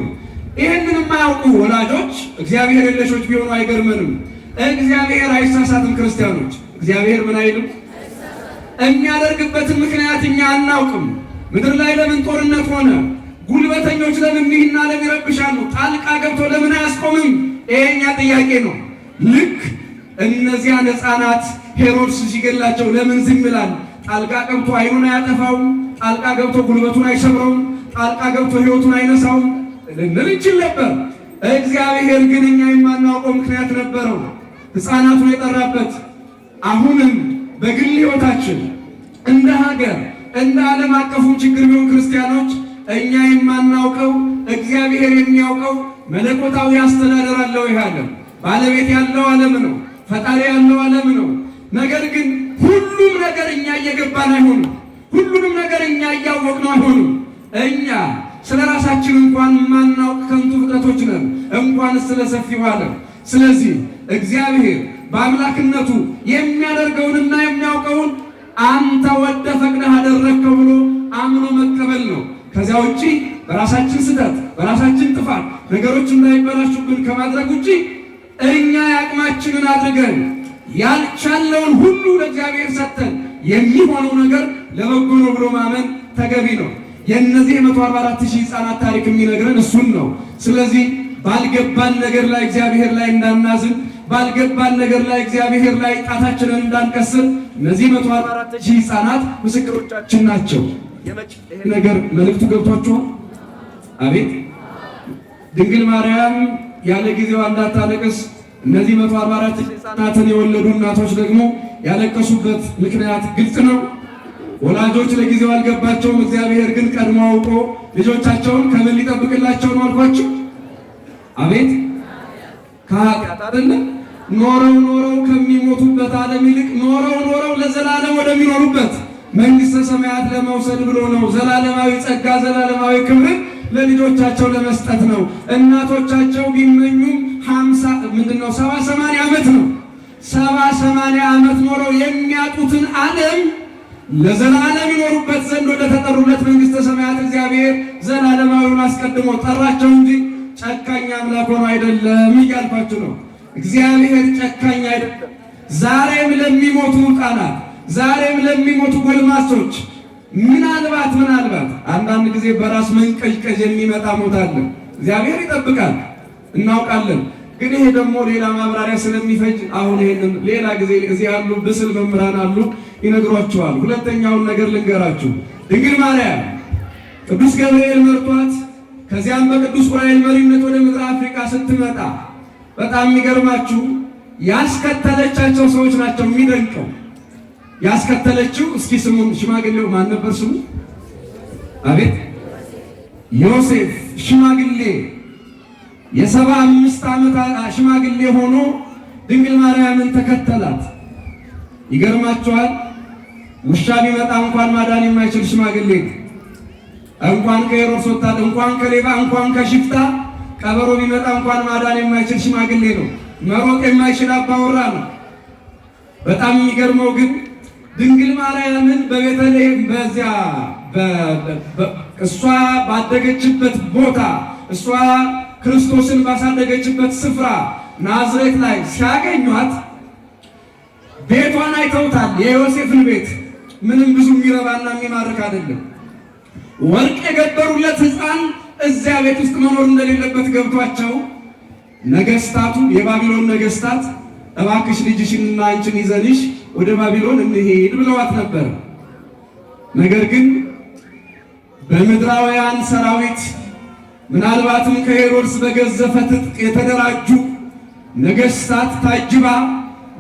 ይህንን የማያውቁ ወላጆች እግዚአብሔር የለሾች ቢሆኑ አይገርመንም። እግዚአብሔር አይሳሳትም። ክርስቲያኖች እግዚአብሔር ምን አይልም። የሚያደርግበትን ምክንያት እኛ አናውቅም። ምድር ላይ ለምን ጦርነት ሆነ? ጉልበተኞች ለምን ይህና ለምን ይረብሻሉ? ጣልቃ ገብቶ ለምን አያስቆምም? ይሄኛ ጥያቄ ነው። ልክ እነዚያን ሕፃናት ሄሮድስ ሲገላቸው ለምን ዝም ይላል? ጣልቃ ገብቶ አይኑን አያጠፋውም? ጣልቃ ገብቶ ጉልበቱን አይሰብረውም? ጣልቃ ገብቶ ሕይወቱን አይነሳውም ልንል እንችል ነበር። እግዚአብሔር ግን እኛ የማናውቀው ምክንያት ነበረው ሕፃናቱን የጠራበት። አሁንም በግል ሕይወታችን እንደ ሀገር እንደ ዓለም አቀፉም ችግር ቢሆን ክርስቲያኖች እኛ የማናውቀው እግዚአብሔር የሚያውቀው መለኮታዊ አስተዳደር አለው። ይህ ዓለም ባለቤት ያለው ዓለም ነው። ፈጣሪ ያለው ዓለም ነው። ነገር ግን ሁሉም ነገር እኛ እየገባን አይሆንም። ሁሉንም ነገር እኛ እያወቅነው አይሆንም። እኛ ስለ ራሳችን እንኳን ማናውቅ ከንቱ ፍጥረቶች ነን፣ እንኳን ስለ ሰፊው ዓለም። ስለዚህ እግዚአብሔር በአምላክነቱ የሚያደርገውንና የሚያውቀውን አንተ ወደ ፈቅደህ አደረግከው ብሎ አምኖ መቀበል ነው። ከዚያ ውጪ በራሳችን ስህተት በራሳችን ጥፋት ነገሮች እንዳይበላሹብን ከማድረግ ውጪ እኛ ያቅማችንን አድርገን ያልቻለውን ሁሉ ለእግዚአብሔር ሰጥተን የሚሆነው ነገር ለበጎ ነው ብሎ ማመን ተገቢ ነው። የእነዚህ 144,000 ሕፃናት ታሪክ የሚነግረን እሱን ነው። ስለዚህ ባልገባን ነገር ላይ እግዚአብሔር ላይ እንዳናዝን፣ ባልገባን ነገር ላይ እግዚአብሔር ላይ ጣታችንን እንዳንቀስር እነዚህ 144,000 ሕፃናት ምስክሮቻችን ናቸው። ይሄ ነገር መልእክቱ ገብቷችኋል? አቤት። ድንግል ማርያም ያለ ጊዜዋ እንዳታለቅስ እነዚህ 144,000 ሕፃናትን የወለዱ እናቶች ደግሞ ያለቀሱበት ምክንያት ግልጽ ነው። ወላጆች ለጊዜው አልገባቸውም። እግዚአብሔር ግን ቀድሞ አውቆ ልጆቻቸውን ከምን ሊጠብቅላቸው ነው አልኳችሁ? አቤት ከኃጢአት አይደለም። ኖረው ከሚሞቱበት ዓለም ይልቅ ኖረው ለዘላለም ወደሚኖሩበት መንግሥተ ሰማያት ለመውሰድ ብሎ ነው። ዘላለማዊ ጸጋ ዘላለማዊ ክብርን ለልጆቻቸው ለመስጠት ነው። እናቶቻቸው ቢመኙም 70-80 ዓመት ነው። 70-80 ዓመት ኖረው የሚያጡትን ዓለም ለዘላለም ይኖሩበት ዘንድ ወደ ተጠሩለት መንግሥተ ሰማያት እግዚአብሔር ዘላለማዊውን አስቀድሞ ጠራቸው እንጂ ጨካኝ አምላክ ሆኖ አይደለም እያልኳችሁ ነው። እግዚአብሔር ጨካኝ አይደለም። ዛሬም ለሚሞቱ ሕፃናት፣ ዛሬም ለሚሞቱ ጎልማሶች ምናልባት አንዳንድ ጊዜ በራስ መንቀዥቀዥ የሚመጣ ሞት አለ። እግዚአብሔር ይጠብቃል እናውቃለን። ግን ይሄ ደግሞ ሌላ ማብራሪያ ስለሚፈጅ አሁን ይሄንን ሌላ ጊዜ እዚህ ያሉ ብስል መምህራን አሉ ይነግሯቸዋል። ሁለተኛውን ነገር ልንገራችሁ። ድንግል ማርያም ቅዱስ ገብርኤል መርቷት ከዚያም በቅዱስ ዑራኤል መሪነት ወደ ምድረ አፍሪካ ስትመጣ በጣም የሚገርማችሁ ያስከተለቻቸው ሰዎች ናቸው። የሚደንቀው ያስከተለችው እስኪ ስሙን ሽማግሌው ማን ነበር ስሙ? አቤት ዮሴፍ ሽማግሌ የ75 ዓመት ሽማግሌ ሆኖ ድንግል ማርያምን ተከተላት። ይገርማችኋል። ውሻ ቢመጣ እንኳን ማዳን የማይችል ሽማግሌ፣ እንኳን ከሄሮድስ ወጣት፣ እንኳን ከሌባ፣ እንኳን ከሽፍታ፣ ቀበሮ ቢመጣ እንኳን ማዳን የማይችል ሽማግሌ ነው። መሮጥ የማይችል አባወራ ነው። በጣም የሚገርመው ግን ድንግል ማርያምን በቤተልሔም በዚያ እሷ ባደገችበት ቦታ እሷ ክርስቶስን ባሳደገችበት ስፍራ ናዝሬት ላይ ሲያገኟት ቤቷን አይተውታል። የዮሴፍን ቤት ምንም ብዙ የሚረባና የሚማርክ አይደለም። ወርቅ የገበሩለት ሕፃን እዚያ ቤት ውስጥ መኖር እንደሌለበት ገብቷቸው ነገስታቱ የባቢሎን ነገስታት እባክሽ ልጅሽንና አንቺን ይዘንሽ ወደ ባቢሎን እንሄድ ብለዋት ነበር። ነገር ግን በምድራውያን ሰራዊት ምናልባትም ከሄሮድስ በገዘፈ ትጥቅ የተደራጁ ነገስታት ታጅባ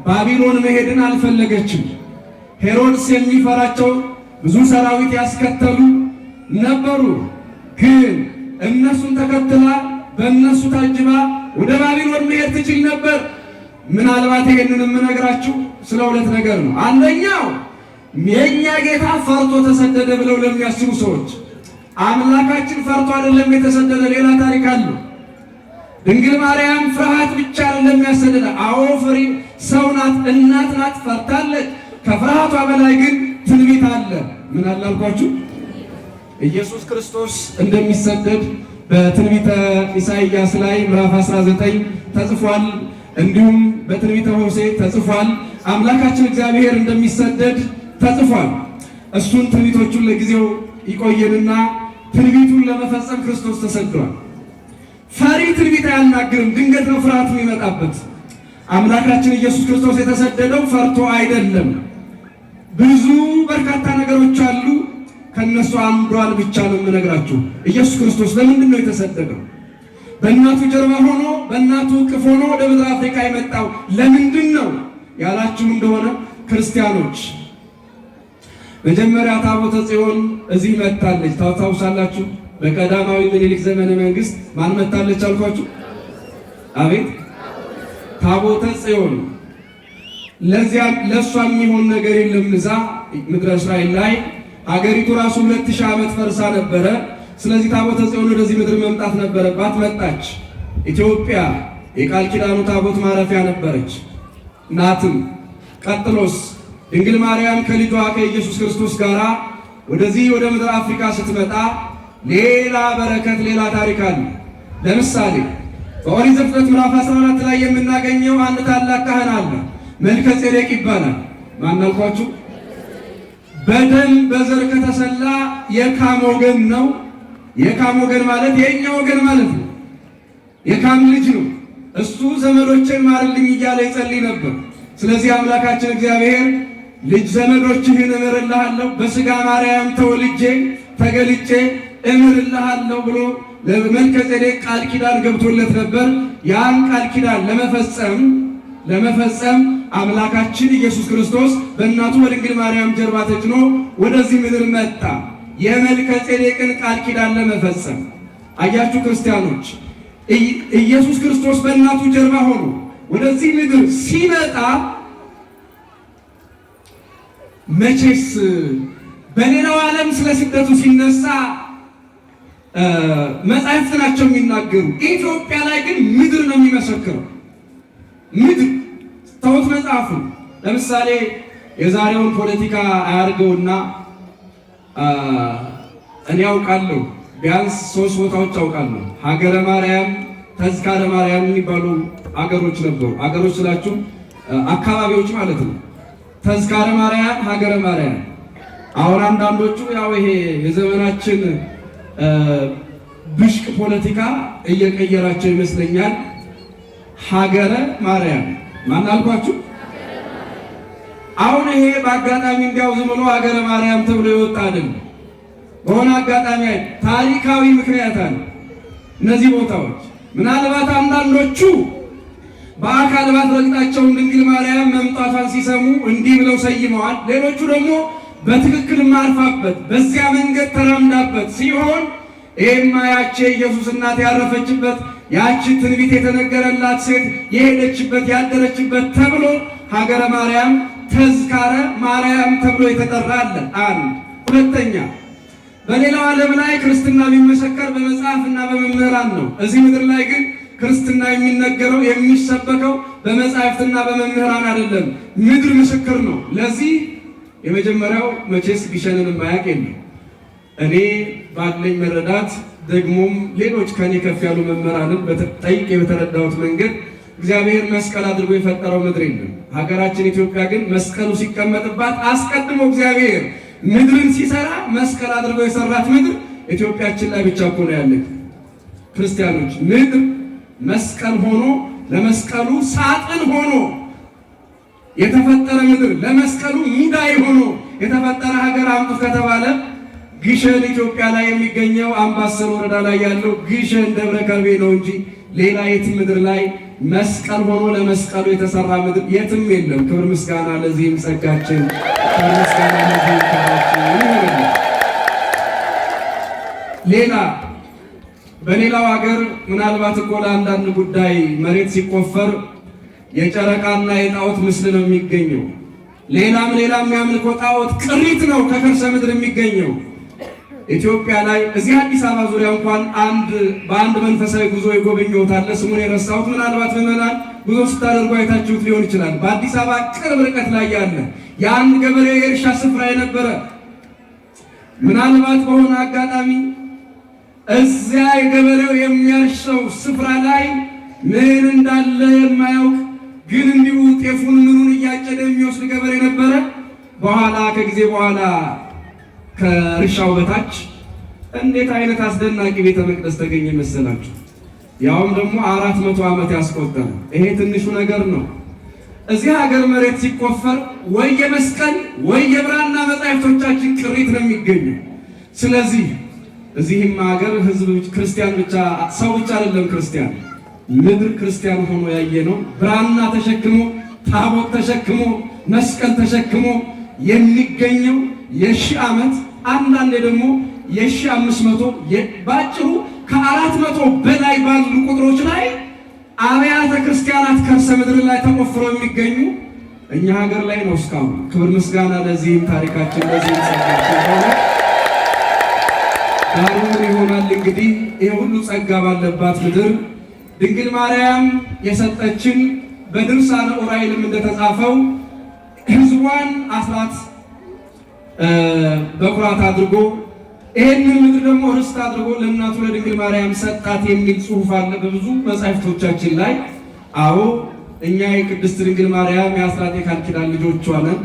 ባቢሎን መሄድን አልፈለገችም። ሄሮድስ የሚፈራቸው ብዙ ሰራዊት ያስከተሉ ነበሩ። ግን እነሱን ተከትላ በእነሱ ታጅባ ወደ ባቢሎን መሄድ ትችል ነበር። ምናልባት ይሄንን የምነግራችሁ ስለ ሁለት ነገር ነው። አንደኛው የኛ ጌታ ፈርቶ ተሰደደ ብለው ለሚያስቡ ሰዎች አምላካችን ፈርቶ አይደለም የተሰደደ፣ ሌላ ታሪክ አለው። ድንግል ማርያም ፍርሃት ብቻ አይደለም ያሰደደ። አዎ ፈሪ ሰው ናት፣ እናት ናት፣ ፈርታለች። ከፍርሃቷ በላይ ግን ትንቢት አለ። ምን አላልኳችሁ? ኢየሱስ ክርስቶስ እንደሚሰደድ በትንቢተ ኢሳይያስ ላይ ምዕራፍ 19 ተጽፏል። እንዲሁም በትንቢተ ሆሴዕ ተጽፏል። አምላካችን እግዚአብሔር እንደሚሰደድ ተጽፏል። እሱን ትንቢቶቹን ለጊዜው ይቆየንና ትንቢቱን ለመፈጸም ክርስቶስ ተሰዷል። ፈሪ ትንቢት አያናግርም። ድንገት ነው ፍርሃቱ የሚመጣበት። አምላካችን ኢየሱስ ክርስቶስ የተሰደደው ፈርቶ አይደለም። ብዙ በርካታ ነገሮች አሉ። ከነሱ አንዷን ብቻ ነው የምነግራችሁ። ኢየሱስ ክርስቶስ ለምንድን ነው የተሰደደው? በእናቱ ጀርባ ሆኖ በእናቱ እቅፍ ሆኖ ወደ ምድረ አፍሪካ የመጣው ለምንድን ነው ያላችሁ እንደሆነ ክርስቲያኖች፣ መጀመሪያ ታቦተ ጽዮን እዚህ መጥታለች። ታውሳላችሁ። በቀዳማዊ ምኒልክ ዘመነ መንግስት ማን መጥታለች አልኳችሁ? አቤት ታቦተ ጽዮን። ለእሷ የሚሆን ነገር የለም። እዛ ምድረ እስራኤል ላይ ሀገሪቱ ራሱ 2000 ዓመት ፈርሳ ነበረ። ስለዚህ ታቦተ ጽዮን ወደዚህ ምድር መምጣት ነበረባት። መጣች። ኢትዮጵያ የቃል ኪዳኑ ታቦት ማረፊያ ነበረች ናትም። ቀጥሎስ ድንግል ማርያም ከልጇ ከኢየሱስ ክርስቶስ ጋር ወደዚህ ወደ ምድር አፍሪካ ስትመጣ ሌላ በረከት፣ ሌላ ታሪክ አለ። ለምሳሌ በኦሪት ዘፍጥረት ምዕራፍ 14 ላይ የምናገኘው አንድ ታላቅ ካህን አለ። መልከ ጼዴቅ ይባላል። ማን አልኳችሁ? በደም በዘር ከተሰላ የካም ወገን ነው። የካም ወገን ማለት የእኛ ወገን ማለት ነው። የካም ልጅ ነው። እሱ ዘመዶችን ማርልኝ እያለ ይጸልይ ነበር። ስለዚህ አምላካችን እግዚአብሔር ልጅ ዘመዶችህን እምርልሃለሁ፣ በሥጋ ማርያም ተወልጄ ተገልጬ እምርልሃለሁ ብሎ ለመልከ ጼዴቅ ቃል ኪዳን ገብቶለት ነበር። ያን ቃል ኪዳን ለመፈጸም ለመፈጸም አምላካችን ኢየሱስ ክርስቶስ በእናቱ በድንግል ማርያም ጀርባ ተጭኖ ወደዚህ ምድር መጣ። የመልከ ጼዴቅን ቃል ኪዳን ለመፈጸም አያችሁ ክርስቲያኖች፣ ኢየሱስ ክርስቶስ በእናቱ ጀርባ ሆኖ ወደዚህ ምድር ሲመጣ መቼስ በሌላው ዓለም ስለ ስደቱ ሲነሳ መጻሕፍት ናቸው የሚናገሩ። ኢትዮጵያ ላይ ግን ምድር ነው የሚመሰክረው። ምድር ተውት መጽሐፉ። ለምሳሌ የዛሬውን ፖለቲካ አያርገውና እኔ አውቃለሁ፣ ቢያንስ 3 ቦታዎች አውቃለሁ። ሀገረ ማርያም፣ ተዝካረ ማርያም የሚባሉ አገሮች ነበሩ። አገሮች ስላችሁ አካባቢዎች ማለት ነው። ተዝካረ ማርያም፣ ሀገረ ማርያም። አሁን አንዳንዶቹ ያው ይሄ የዘመናችን ብሽቅ ፖለቲካ እየቀየራቸው ይመስለኛል። ሀገረ ማርያም ማን አልኳችሁ? አሁን ይሄ በአጋጣሚ እንዲያው ዝም ብሎ ሀገረ ማርያም ተብሎ ይወጣ አይደለም። በሆነ አጋጣሚ ታሪካዊ ምክንያት አለ። እነዚህ ቦታዎች ምናልባት አንዳንዶቹ በአካል ባትረግጣቸውን ድንግል ማርያም መምጣቷን ሲሰሙ እንዲህ ብለው ሰይመዋል። ሌሎቹ ደግሞ በትክክል ማርፋበት በዚያ መንገድ ተራምዳበት ሲሆን ይሄማ ያቺ ኢየሱስ እናት ያረፈችበት ያቺ ትንቢት የተነገረላት ሴት የሄደችበት ያደረችበት ተብሎ ሀገረ ማርያም ተዝካረ ማርያም ተብሎ የተጠራ አለ። አንድ ሁለተኛ፣ በሌላው ዓለም ላይ ክርስትና የሚመሰከር በመጽሐፍና በመምህራን ነው። እዚህ ምድር ላይ ግን ክርስትና የሚነገረው የሚሰበከው በመጽሐፍትና በመምህራን አይደለም። ምድር ምስክር ነው። ለዚህ የመጀመሪያው መቼስ ግሸንን ማያውቅ የለም። እኔ ባለኝ መረዳት ደግሞም ሌሎች ከኔ ከፍ ያሉ መምህራንን ጠይቄ በተረዳሁት መንገድ እግዚአብሔር መስቀል አድርጎ የፈጠረው ምድር የለም። ሀገራችን ኢትዮጵያ ግን መስቀሉ ሲቀመጥባት አስቀድሞ እግዚአብሔር ምድርን ሲሰራ መስቀል አድርጎ የሰራት ምድር ኢትዮጵያችን ላይ ብቻ እኮ ነው ያለች። ክርስቲያኖች ምድር መስቀል ሆኖ ለመስቀሉ ሳጥን ሆኖ የተፈጠረ ምድር ለመስቀሉ ሙዳይ ሆኖ የተፈጠረ ሀገር አምጡ ከተባለ ግሸን ኢትዮጵያ ላይ የሚገኘው አምባሰል ወረዳ ላይ ያለው ግሸን ደብረ ከርቤ ነው እንጂ ሌላ የትም ምድር ላይ መስቀል ሆኖ ለመስቀሉ የተሰራ ምድር የትም የለም። ክብር ምስጋና ለዚህም ጸጋችን፣ ክብር ምስጋና ለዚህም ክብራችን ይሁን። ሌላ በሌላው ሀገር ምናልባት እኮ ለአንዳንድ ጉዳይ መሬት ሲቆፈር የጨረቃና የጣዖት ምስል ነው የሚገኘው። ሌላም የአምልኮ ጣዖት ቅሪት ነው ከከርሰ ምድር የሚገኘው። ኢትዮጵያ ላይ እዚህ አዲስ አበባ ዙሪያ እንኳን በአንድ መንፈሳዊ ጉዞ የጎበኘሁት አለ። ስሙን የረሳሁት፣ ምናልባት ምዕመናን ጉዞ ስታደርጉ አይታችሁት ሊሆን ይችላል። በአዲስ አበባ ቅርብ ርቀት ላይ ያለ የአንድ ገበሬ የእርሻ ስፍራ የነበረ ምናልባት በሆነ አጋጣሚ እዚያ የገበሬው የሚያርሰው ስፍራ ላይ ምን እንዳለ የማያውቅ ግን እንዲሁ ጤፉን ምኑን እያጨደ የሚወስድ ገበሬ ነበረ። በኋላ ከጊዜ በኋላ ከእርሻው በታች እንዴት አይነት አስደናቂ ቤተ መቅደስ ተገኘ መሰላችሁ? ያውም ደግሞ 400 ዓመት ያስቆጠረ። ይሄ ትንሹ ነገር ነው። እዚህ ሀገር መሬት ሲቆፈር ወይ የመስቀል ወይ የብራና መጻሕፍቶቻችን ቅሪት ነው የሚገኘው። ስለዚህ እዚህም ሀገር ህዝብ ክርስቲያን ብቻ ሰው ብቻ አይደለም ክርስቲያን፣ ምድር ክርስቲያን ሆኖ ያየ ነው። ብራና ተሸክሞ ታቦት ተሸክሞ መስቀል ተሸክሞ የሚገኘው የሺህ ዓመት አንዳንዴ ደግሞ የ1500 ባጭሩ ከ400 በላይ ባሉ ቁጥሮች ላይ አብያተ ክርስቲያናት ከርሰ ምድር ላይ ተቆፍረው የሚገኙ እኛ ሀገር ላይ ነው እስካሁን። ክብር ምስጋና ለዚህም ታሪካችን ለዚህም ጸጋችን ሆነ። ዳሩ ይሆናል እንግዲህ ይህ ሁሉ ጸጋ ባለባት ምድር ድንግል ማርያም የሰጠችን በድርሳነ ዑራኤልም እንደተጻፈው ሕዝቧን አስራት በኩራት አድርጎ ይህንን ምድር ደግሞ ርስት አድርጎ ለእናቱ ለድንግል ማርያም ሰጣት የሚል ጽሑፍ አለ በብዙ መጻሕፍቶቻችን ላይ። አዎ እኛ የቅድስት ድንግል ማርያም የአስራት የቃል ኪዳን ልጆቿ ነን።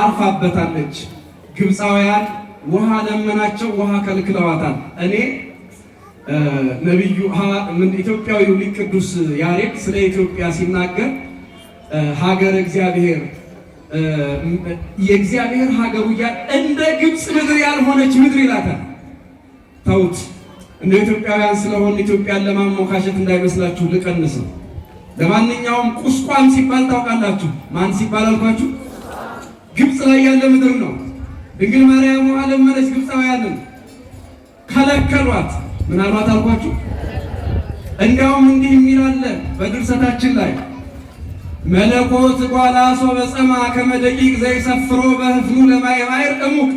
አርፋበታለች። ግብፃውያን ውሃ ለመናቸው፣ ውሃ ከልክለዋታል። እኔ ነቢዩ ኢትዮጵያዊው ሊቅ ቅዱስ ያሬድ ስለ ኢትዮጵያ ሲናገር ሀገር እግዚአብሔር የእግዚአብሔር ሀገሩ እንደ ግብፅ ምድር ያልሆነች ምድር ይላታል። ተውት፣ እንደ ኢትዮጵያውያን ስለሆን ኢትዮጵያን ለማሞካሸት እንዳይመስላችሁ ልቀንስ ነው። ለማንኛውም ቁስቋም ሲባል ታውቃላችሁ? ማን ሲባል አልኳችሁ? ግብፅ ላይ ያለ ምድር ነው። ድንግል ማርያም ውሃ ለመነች፣ ግብፃውያንን ከለከሏት። ምን አሏት አልኳችሁ? እንዲያውም እንዲህ የሚል አለ በድርሰታችን ላይ መለኮት ጓላሶ በጸማ ከመደቂቅ ዘይሰፍሮ በህፍኑ ለማየ ባሕር እሙቅ።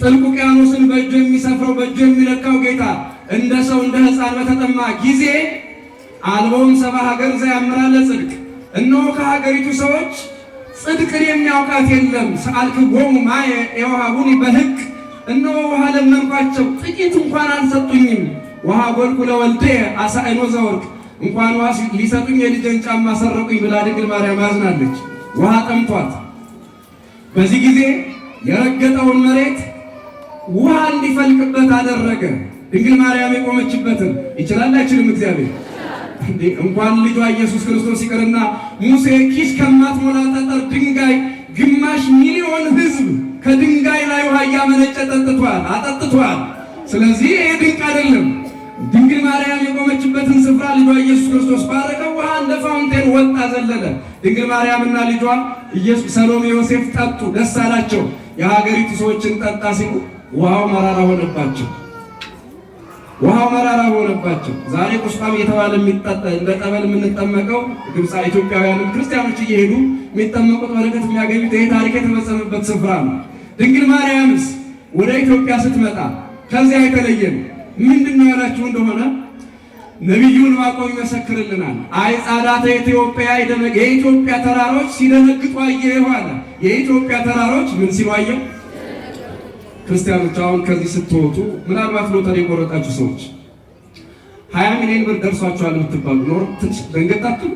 ጥልቅ ውቅያኖስን በእጁ የሚሰፍረው በእጁ የሚለካው ጌታ እንደ ሰው እንደ ሕፃን በተጠማ ጊዜ አልቦም ሰባ ሀገር ዘያምራ ለጽድቅ። እነሆ ከሀገሪቱ ሰዎች ጽድቅን የሚያውቃት የለም። ሰአልክዎሙ ማየ የውሃቡኒ በሕግ። እነሆ ውሃ ለመንኳቸው ጥቂት እንኳን አልሰጡኝም። ውሃ ጎልኩ ለወልዴ አሳእኖ ዘወርቅ። እንኳን ውሃ ሊሰጡኝ የልጄን ጫማ ሰረቁኝ ብላ ድንግል ማርያም አዝናለች። ውሃ ጠምቷት በዚህ ጊዜ የረገጠውን መሬት ውሃ እንዲፈልቅበት አደረገ። ድንግል ማርያም የቆመችበትን ይችላል አይችልም? እግዚአብሔር እንኳን ልጇ ኢየሱስ ክርስቶስ ይቅርና ሙሴ ኪስ ከማትሞላ ጠጠር ድንጋይ ግማሽ ሚሊዮን ሕዝብ ከድንጋይ ላይ ውሃ እያመነጨ ጠጥቷል፣ አጠጥቷል። ስለዚህ ይሄ ድንቅ አይደለም? ድንግል ማርያም የቆመችበትን ስፍራ ልጇ ኢየሱስ ክርስቶስ ባረከው። ውሃ እንደ ፋውንቴን ወጣ ዘለለ። ድንግል ማርያምና ልጇ ሰሎሜ ዮሴፍ ጠጡ፣ ደስ አላቸው። የሀገሪቱ ሰዎችን ጠጣ ሲሉ ውሃው መራራ ሆነባቸው። ውሃው መራራ ሆነባቸው። ዛሬ ቁስቋም እየተባለ የሚጠጣ እንደ ጠበል የምንጠመቀው ግብፅ ኢትዮጵያውያንም ክርስቲያኖች እየሄዱ የሚጠመቁት በረከት የሚያገኙት ይሄ ታሪክ የተፈጸመበት ስፍራ ነው። ድንግል ማርያምስ ወደ ኢትዮጵያ ስትመጣ ከዚያ የተለየ ነው። ምንድነው ያላችሁ እንደሆነ ነቢዩ ዕንባቆም ይመሰክርልናል። አይጻዳተ ኢትዮጵያ የኢትዮጵያ ተራሮች ሲደነግጡ አየሁ አለ። የኢትዮጵያ ተራሮች ምን ሲሉ አየሁ? ክርስቲያኖች አሁን ከዚህ ስትወጡ ምናልባት ሎተሪ የቆረጣችሁ ሰዎች 20 ሚሊዮን ብር ደርሷችኋል ብትባሉ ኖር ትንሽ ደንገጣችሁ?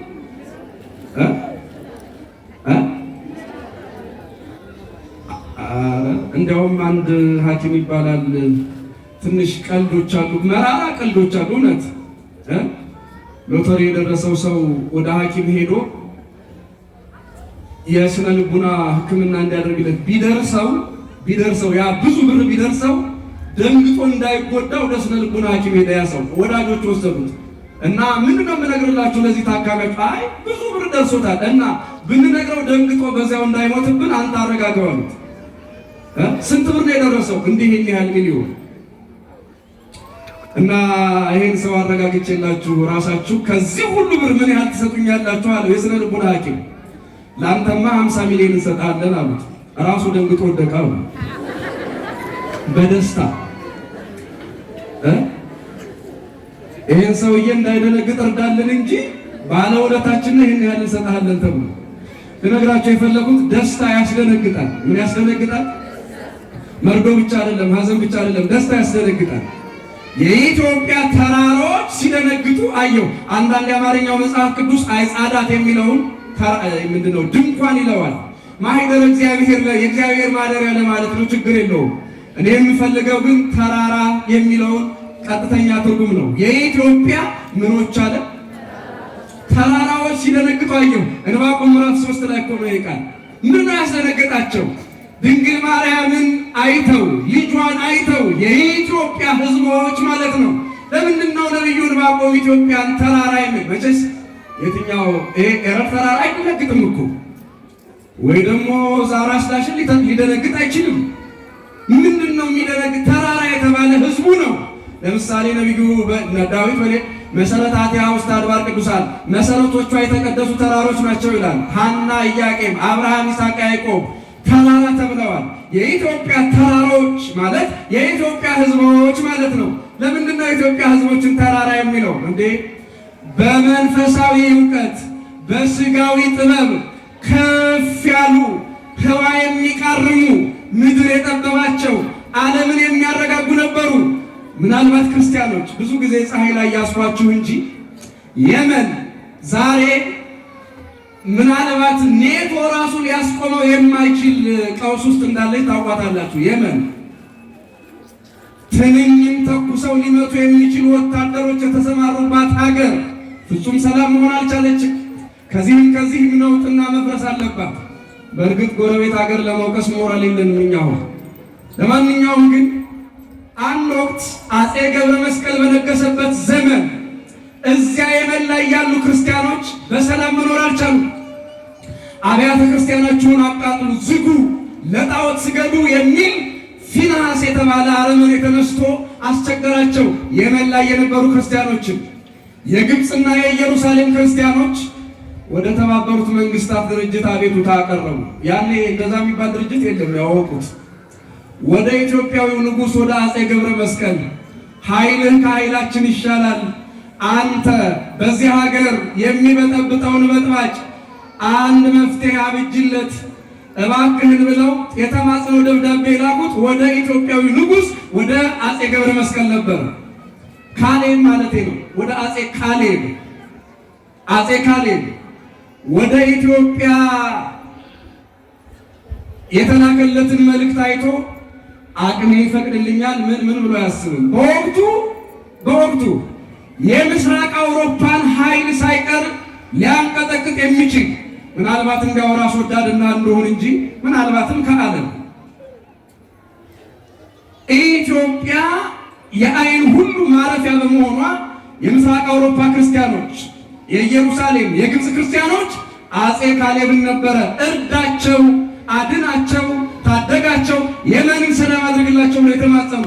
እንዲያውም አንድ ሐኪም ይባላል ትንሽ ቀልዶች አሉ፣ መራራ ቀልዶች አሉ። እውነት ሎተሪ የደረሰው ሰው ወደ ሐኪም ሄዶ የስነ ልቡና ሕክምና እንዲያደርግለት ቢደርሰው ያ ብዙ ብር ቢደርሰው ደንግጦ እንዳይጎዳ ወደ ስነ ልቡና ሐኪም ሄደ። ያ ሰው ወዳጆች ወሰዱት እና ምንድነው የምነግርላችሁ ለዚህ ታካሚዎች፣ አይ ብዙ ብር ደርሶታል እና ብንነግረው ደንግጦ በዚያው እንዳይሞትብን አንተ አረጋጋው አሉት። ስንት ብር ነው የደረሰው? እንዲህ ያህል ሚሊዮን እና ይሄን ሰው አረጋግጬላችሁ ራሳችሁ ከዚህ ሁሉ ብር ምን ያህል ትሰጡኛላችሁ አለው የስነ ልቡና ሐኪም። ለአንተማ 50 ሚሊዮን እንሰጣለን አሉት። ራሱ ደንግጦ ወደቀ በደስታ። ይሄን ሰውዬ እንዳይደነግጥ እርዳለን እንጂ ባለውለታችን ይሄን ያህል እንሰጣለን ተብሎ ልነግራችሁ የፈለጉት ደስታ ያስደነግጣል። ምን ያስደነግጣል? መርዶ ብቻ አይደለም፣ ሀዘን ብቻ አይደለም፣ ደስታ ያስደነግጣል። የኢትዮጵያ ተራሮች ሲደነግጡ አየሁ። አንዳንድ የአማርኛው መጽሐፍ ቅዱስ አይጻዳት የሚለውን ምንድነው ድንኳን ይለዋል። ማኅደረ እግዚአብሔር ላይ የእግዚአብሔር ማደሪያ ለማለት ነው፣ ችግር የለውም። እኔ የምፈልገው ግን ተራራ የሚለውን ቀጥተኛ ትርጉም ነው። የኢትዮጵያ ምኖች አለ ተራራዎች ሲደነግጡ አየሁ። ዕንባቆም ምዕራፍ 3 ላይ እኮ ነው ይሄ ቃል። ምን ያስደነገጣቸው? ድንግል ማርያምን አይተው ልጇን አይተው የኢትዮጵያ ሕዝቦች ማለት ነው። ለምንድን ነው ነቢዩ ዕንባቆም ኢትዮጵያን ተራራ የሚል? መቼስ የትኛው ኤረር ተራራ አይደነግጥም እኮ ወይ ደግሞ ዛራ ስላሽን ሊደነግጥ አይችልም። ምንድን ነው የሚደነግጥ? ተራራ የተባለ ሕዝቡ ነው። ለምሳሌ ነቢዩ ዳዊት መሰረታቲሃ ውስተ አድባር ቅዱሳን፣ መሰረቶቿ የተቀደሱ ተራሮች ናቸው ይላል። ሐና፣ ኢያቄም፣ አብርሃም፣ ይስሐቅ፣ ያዕቆብ ተራራ ተብለዋል። የኢትዮጵያ ተራሮች ማለት የኢትዮጵያ ሕዝቦች ማለት ነው። ለምንድን ነው የኢትዮጵያ ሕዝቦችን ተራራ የሚለው? እንዴ በመንፈሳዊ እውቀት በስጋዊ ጥበብ ከፍ ያሉ ህዋ የሚቃርሙ ምድር የጠበባቸው ዓለምን የሚያረጋጉ ነበሩ። ምናልባት ክርስቲያኖች ብዙ ጊዜ ፀሐይ ላይ ያስኳችሁ እንጂ የመን ዛሬ ምናልባት ኔቶ ራሱ ሊያስቆመው የማይችል ቀውስ ውስጥ እንዳለች ታውቋታላችሁ። የመን ትንኝም ተኩሰው ሊመቱ የሚችሉ ወታደሮች የተሰማሩባት ሀገር ፍጹም ሰላም መሆን አልቻለችም። ከዚህም ነውጥና መፍረስ አለባት። በእርግጥ ጎረቤት ሀገር ለመውቀስ ሞራል የለንም እኛ። ለማንኛውም ግን አንድ ወቅት አፄ ገብረ መስቀል በነገሰበት ዘመን እዚያ የመን ላይ ያሉ ክርስቲያኖች በሰላም መኖር አልቻሉም። አብያተ ክርስቲያናችሁን አቃጥሉ፣ ዝጉ፣ ለጣዖት ስገዱ የሚል ፊንሐስ የተባለ አረመኔ ተነስቶ አስቸገራቸው። የመን ላይ የነበሩ ክርስቲያኖችን የግብፅና የኢየሩሳሌም ክርስቲያኖች ወደ ተባበሩት መንግስታት ድርጅት አቤቱታ አቀረቡ። ያኔ እንደዛ የሚባል ድርጅት የለም ያወቁት። ወደ ኢትዮጵያዊው ንጉሥ ወደ አፄ ገብረ መስቀል ኃይልህ ከኃይላችን ይሻላል፣ አንተ በዚህ ሀገር የሚበጠብጠውን በጥባጭ አንድ መፍትሄ አብጅለት እባክህን ብለው የተማጽኖ ደብዳቤ ላኩት ወደ ኢትዮጵያዊ ንጉሥ ወደ አፄ ገብረ መስቀል ነበር። ካሌብ ማለት ነው። ወደ አፄ ካሌብ ወደ ኢትዮጵያ የተላከለትን መልእክት አይቶ አቅሜ ይፈቅድልኛል ምን ብሎ ያስብም። በወቅቱ የምስራቅ አውሮፓን ኃይል ሳይቀር ሊያንቀጠቅጥ የሚችል ምናልባት እንዲያው ራስ ወዳድና እንደሆን እንጂ ምናልባትም ከዓለም ኢትዮጵያ የአይን ሁሉ ማረፊያ በመሆኗ የምስራቅ አውሮፓ ክርስቲያኖች፣ የኢየሩሳሌም የግብፅ ክርስቲያኖች አፄ ካሌብን ነበረ እርዳቸው፣ አድናቸው፣ ታደጋቸው፣ የመንን ሰላም አድርግላቸው ነው የተማጸኑ።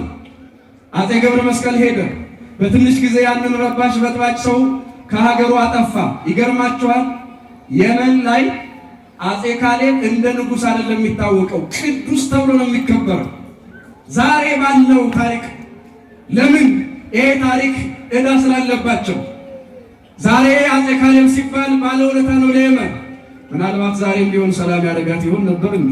አፄ ገብረ መስቀል ሄደ። በትንሽ ጊዜ ያንን ረባሽ በጥባጭ ሰው ከሀገሩ አጠፋ። ይገርማቸዋል። የመን ላይ አፄ ካሌብ እንደ ንጉሥ አይደለም የሚታወቀው፣ ቅዱስ ተብሎ ነው የሚከበረው። ዛሬ ባለው ታሪክ ለምን ይሄ ታሪክ ዕዳ ስላለባቸው ዛሬ አፄ ካሌብ ሲባል ባለውለታ ነው ለየመን። ምናልባት ዛሬም ቢሆን ሰላም ያደርጋት ይሆን ነበር እንዴ?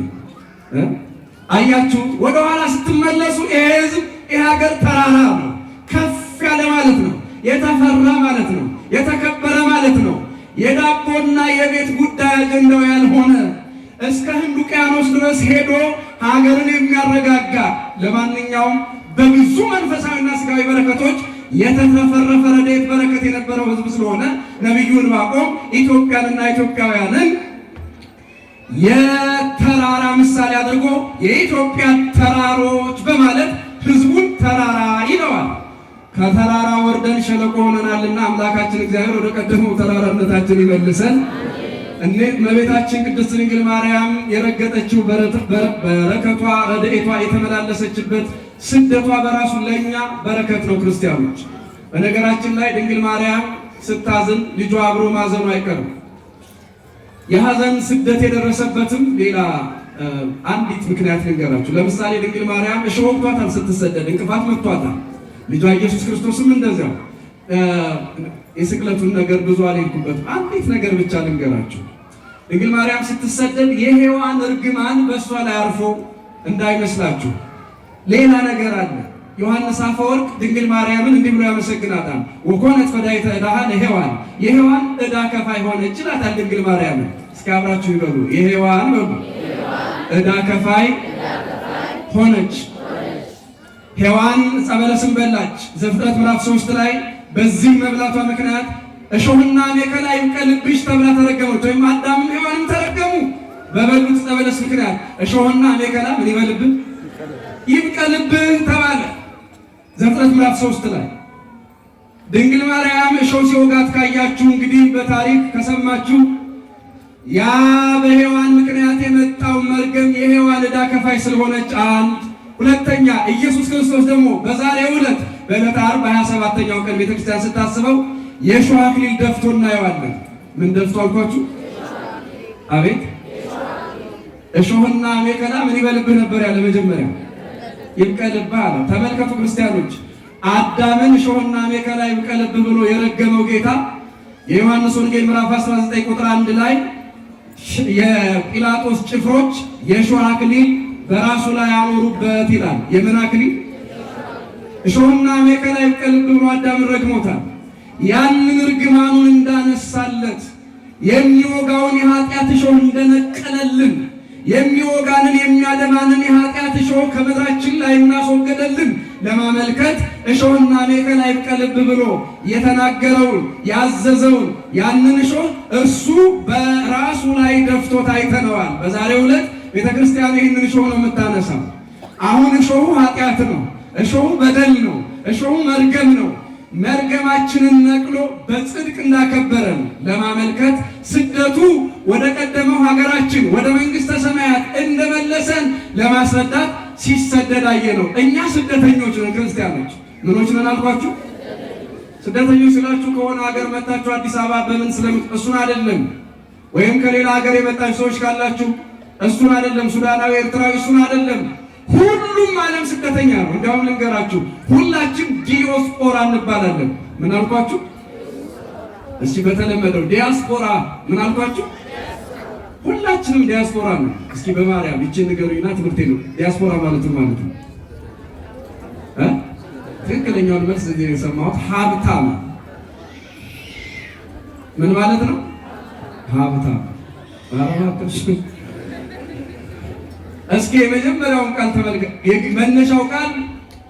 አያችሁ፣ ወደኋላ ስትመለሱ ይሄ ህዝብ ይሄ ሀገር ተራራ ነው፣ ከፍ ያለ ማለት ነው፣ የተፈራ ማለት ነው፣ የተከበረ ማለት ነው። የዳቦና የቤት ጉዳይ አጀንዳው ያልሆነ እስከ ህንድ ውቅያኖስ ድረስ ሄዶ ሀገርን የሚያረጋጋ ለማንኛውም በብዙ መንፈሳዊና ስጋዊ በረከቶች የተትረፈረፈ ረድኤት በረከት የነበረው ህዝብ ስለሆነ ነቢዩ ዕንባቆም ኢትዮጵያንና ኢትዮጵያውያንን የተራራ ምሳሌ አድርጎ የኢትዮጵያ ተራሮች በማለት ህዝቡን ተራራ ይለዋል። ከተራራ ወርደን ሸለቆ ሆነናልና አምላካችን እግዚአብሔር ወደ ቀደመው ተራራነታችን ይመልሰን። እመቤታችን ቅድስት ድንግል ማርያም የረገጠችው በረከቷ ረድኤቷ የተመላለሰችበት ስደቷ በራሱ ለእኛ በረከት ነው። ክርስቲያኖች፣ በነገራችን ላይ ድንግል ማርያም ስታዝን ልጇ አብሮ ማዘኑ አይቀርም። የሐዘን ስደት የደረሰበትም ሌላ አንዲት ምክንያት ልንገራችሁ። ለምሳሌ ድንግል ማርያም እሾህ ወግቷታል ስትሰደድ፣ እንቅፋት መጥቷታል። ልጇ ኢየሱስ ክርስቶስም እንደዚያው። የስቅለቱን ነገር ብዙ አልሄድኩበትም። አንዲት ነገር ብቻ ልንገራችሁ። ድንግል ማርያም ስትሰደድ የሔዋን እርግማን በእሷ ላይ አርፎ እንዳይመስላችሁ ሌላ ነገር አለ። ዮሐንስ አፈወርቅ ድንግል ማርያምን እንዲህ ብሎ ያመሰግናታል። ወኮነት ፈዳይተ ዕዳሃ ለሔዋን፣ የሔዋን ዕዳ ከፋይ ሆነች ይላታል ድንግል ማርያምን። እስኪ አብራችሁ ይበሉ፣ የሔዋን በሉ ዕዳ ከፋይ ሆነች። ሔዋን ዕፀ በለስን በላች። ዘፍጥረት ምዕራፍ 3 ላይ በዚህ መብላቷ ምክንያት እሾህና አሜከላ ይብቀልብሽ ተብላ ተረገመች። ወይም አዳምም ሔዋንም ተረገሙ በበሉት ዕፀ በለስ ምክንያት። እሾህና አሜከላ ምን ይበልብህ? ይብቀልብህ ተባለ። ዘፍጥረት ምዕራፍ 3 ላይ ድንግል ማርያም እሾህ ሲወጋት ካያችሁ እንግዲህ በታሪክ ከሰማችሁ ያ በሔዋን ምክንያት የመጣው መርገም የሔዋን ዕዳ ከፋይ ስለሆነች አንድ። ሁለተኛ ኢየሱስ ክርስቶስ ደግሞ በዛሬው ዕለት በዕለተ ዓርብ 27ኛው ቀን ቤተክርስቲያን ስታስበው የእሾህ አክሊል ደፍቶ እናየዋለን። ምን ደፍቶ አልኳችሁ? አቤት! እሾህና አሜከላ ምን ይበልብህ ነበር ያለ መጀመሪያ? ይብቀልብህ አለ። ተመልከቱ ክርስቲያኖች፣ አዳምን እሾህና አሜከላ ይብቀልብህ ብሎ የረገመው ጌታ የዮሐንስ ወንጌል ምዕራፍ 19 ቁጥር 1 ላይ የጲላጦስ ጭፍሮች የእሾህ አክሊል በራሱ ላይ አኖሩበት ይላል። የምን አክሊል? እሾህና አሜከላ ይብቀልብህ ብሎ አዳምን ረግሞታል። ያንን እርግማኑን እንዳነሳለት የሚወጋውን የኃጢአት እሾህ እንደነቀለልን የሚወጋንን የሚያደማንን የኃጢአት እሾህ ከምድራችን ላይ እናስወገደልን ለማመልከት እሾህና አሜከላ ይብቀልብህ ብሎ የተናገረውን ያዘዘውን ያንን እሾህ እርሱ በራሱ ላይ ደፍቶት አይተነዋል። በዛሬው ዕለት ቤተክርስቲያን ይህንን እሾህ ነው የምታነሳው። አሁን እሾሁ ኃጢአት ነው፣ እሾሁ በደል ነው፣ እሾሁ መርገም ነው። መርገማችንን ነቅሎ በጽድቅ እንዳከበረን ለማመልከት ስደቱ ወደ ቀደመው ሀገራችን ወደ መንግሥተ ሰማያት እንደመለሰን ለማስረዳት ሲሰደድ አየነው። እኛ ስደተኞች ነን፣ ክርስቲያኖች ምኖች ነን አልኳችሁ? ስደተኞች ስላችሁ ከሆነ ሀገር መጣችሁ አዲስ አበባ በምን እሱን አይደለም። ወይም ከሌላ ሀገር የመጣችሁ ሰዎች ካላችሁ እሱን አይደለም። ሱዳናዊ፣ ኤርትራዊ እሱን አይደለም። ሁሉም ዓለም ስደተኛ ነው። እንዲያውም ልንገራችሁ፣ ሁላችን ዲያስፖራ እንባላለን። ምን አልኳችሁ? እስኪ በተለመደው ዲያስፖራ ምን አልኳችሁ? ሁላችንም ዲያስፖራ ነው። እስኪ በማርያም ይቺን ንገሩኝና ትምህርቴ ነው። ዲያስፖራ ማለት ማለት ነው ትክክለኛውን መልስ እዚህ የሰማሁት ሀብታም። ምን ማለት ነው? ሀብታም። እስኪ የመጀመሪያውን ቃል ተመልከት። መነሻው ቃል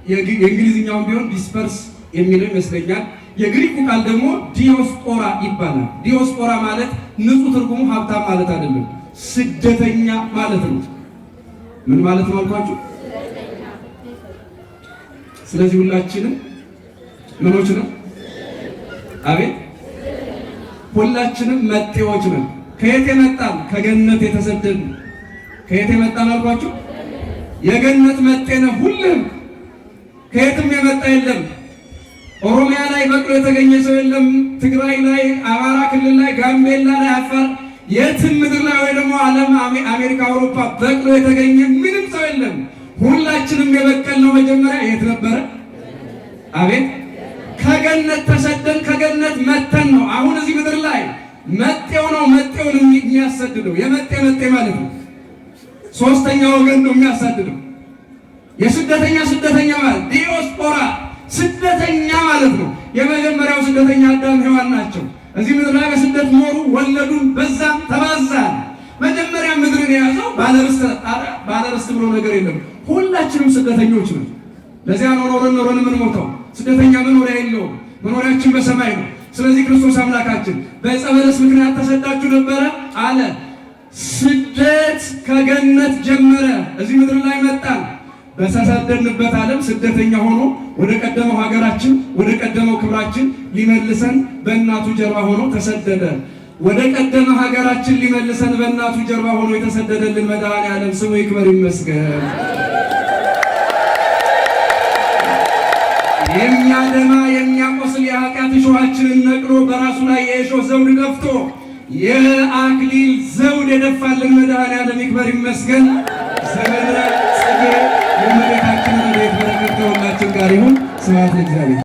የእንግሊዝኛውን ቢሆን ዲስፐርስ የሚለው ይመስለኛል። የግሪኩ ቃል ደግሞ ዲዮስፖራ ይባላል። ዲዮስፖራ ማለት ንጹህ ትርጉሙ ሀብታም ማለት አይደለም፣ ስደተኛ ማለት ነው። ምን ማለት ነው አልኳችሁ? ስለዚህ ሁላችንም ምኖች ነን? አቤት፣ ሁላችንም መጤዎች ነን። ከየት የመጣን? ከገነት የተሰደድን። ከየት የመጣን አልኳችሁ? የገነት መጤ ነን ሁሉም። ከየትም የመጣ የለም። ኦሮሚያ ላይ በቅሎ የተገኘ ሰው የለም። ትግራይ ላይ፣ አማራ ክልል ላይ፣ ጋምቤላ ላይ፣ አፋር፣ የትም ምድር ላይ ወይ ደግሞ ዓለም አሜሪካ፣ አውሮፓ በቅሎ የተገኘ ምንም ሰው የለም። ሁላችንም የበቀልነው መጀመሪያ የት ነበረ? አቤት፣ ከገነት ተሰደን ከገነት መተን ነው። አሁን እዚህ ምድር ላይ መጤው ነው መጤውን የሚያሰድደው። የመጤ ማለት ነው ሶስተኛ ወገን ነው የሚያሳድደው። የስደተኛ ስደተኛ ማለት ዲያስፖራ ስደተኛ ማለት ነው። የመጀመሪያው ስደተኛ አዳም ሔዋን ናቸው። እዚህ ምድር ላይ በስደት ኖሩ፣ ወለዱን፣ በዛም ተባዛ። መጀመሪያ ምድርን የያዘው ባለርስት ብሎ ነገር የለም። ሁላችንም ስደተኞች ነን። ለዚያ ነው ኖረን የምንሞተው። ስደተኛ መኖሪያ የለውም። መኖሪያችን በሰማይ ነው። ስለዚህ ክርስቶስ አምላካችን በዕፀ በለስ ምክንያት ተሰዳችሁ ነበረ አለ። ስደት ከገነት ጀመረ። እዚህ ምድር ላይ መጣን። በተሰደድንበት ዓለም ስደተኛ ሆኖ ወደ ቀደመው ሀገራችን ወደ ቀደመው ክብራችን ሊመልሰን በእናቱ ጀርባ ሆኖ ተሰደደ። ወደ ቀደመ ሀገራችን ሊመልሰን በእናቱ ጀርባ ሆኖ የተሰደደልን መድኃኔዓለም ስሙ ይክበር ይመስገን። የሚያደማ የሚያቆስል የኃጢአት እሾሃችንን ነቅሎ በራሱ ላይ የእሾህ ዘውድ ደፍቶ የአክሊል ዘውድ የደፋልን መድኃኔዓለም ይክበር ይመስገን። ዘመነ ጽጌ የእመቤታችን ረድኤት በረከት ከሁላችን ጋር ይሁን። ስብሐት ለእግዚአብሔር።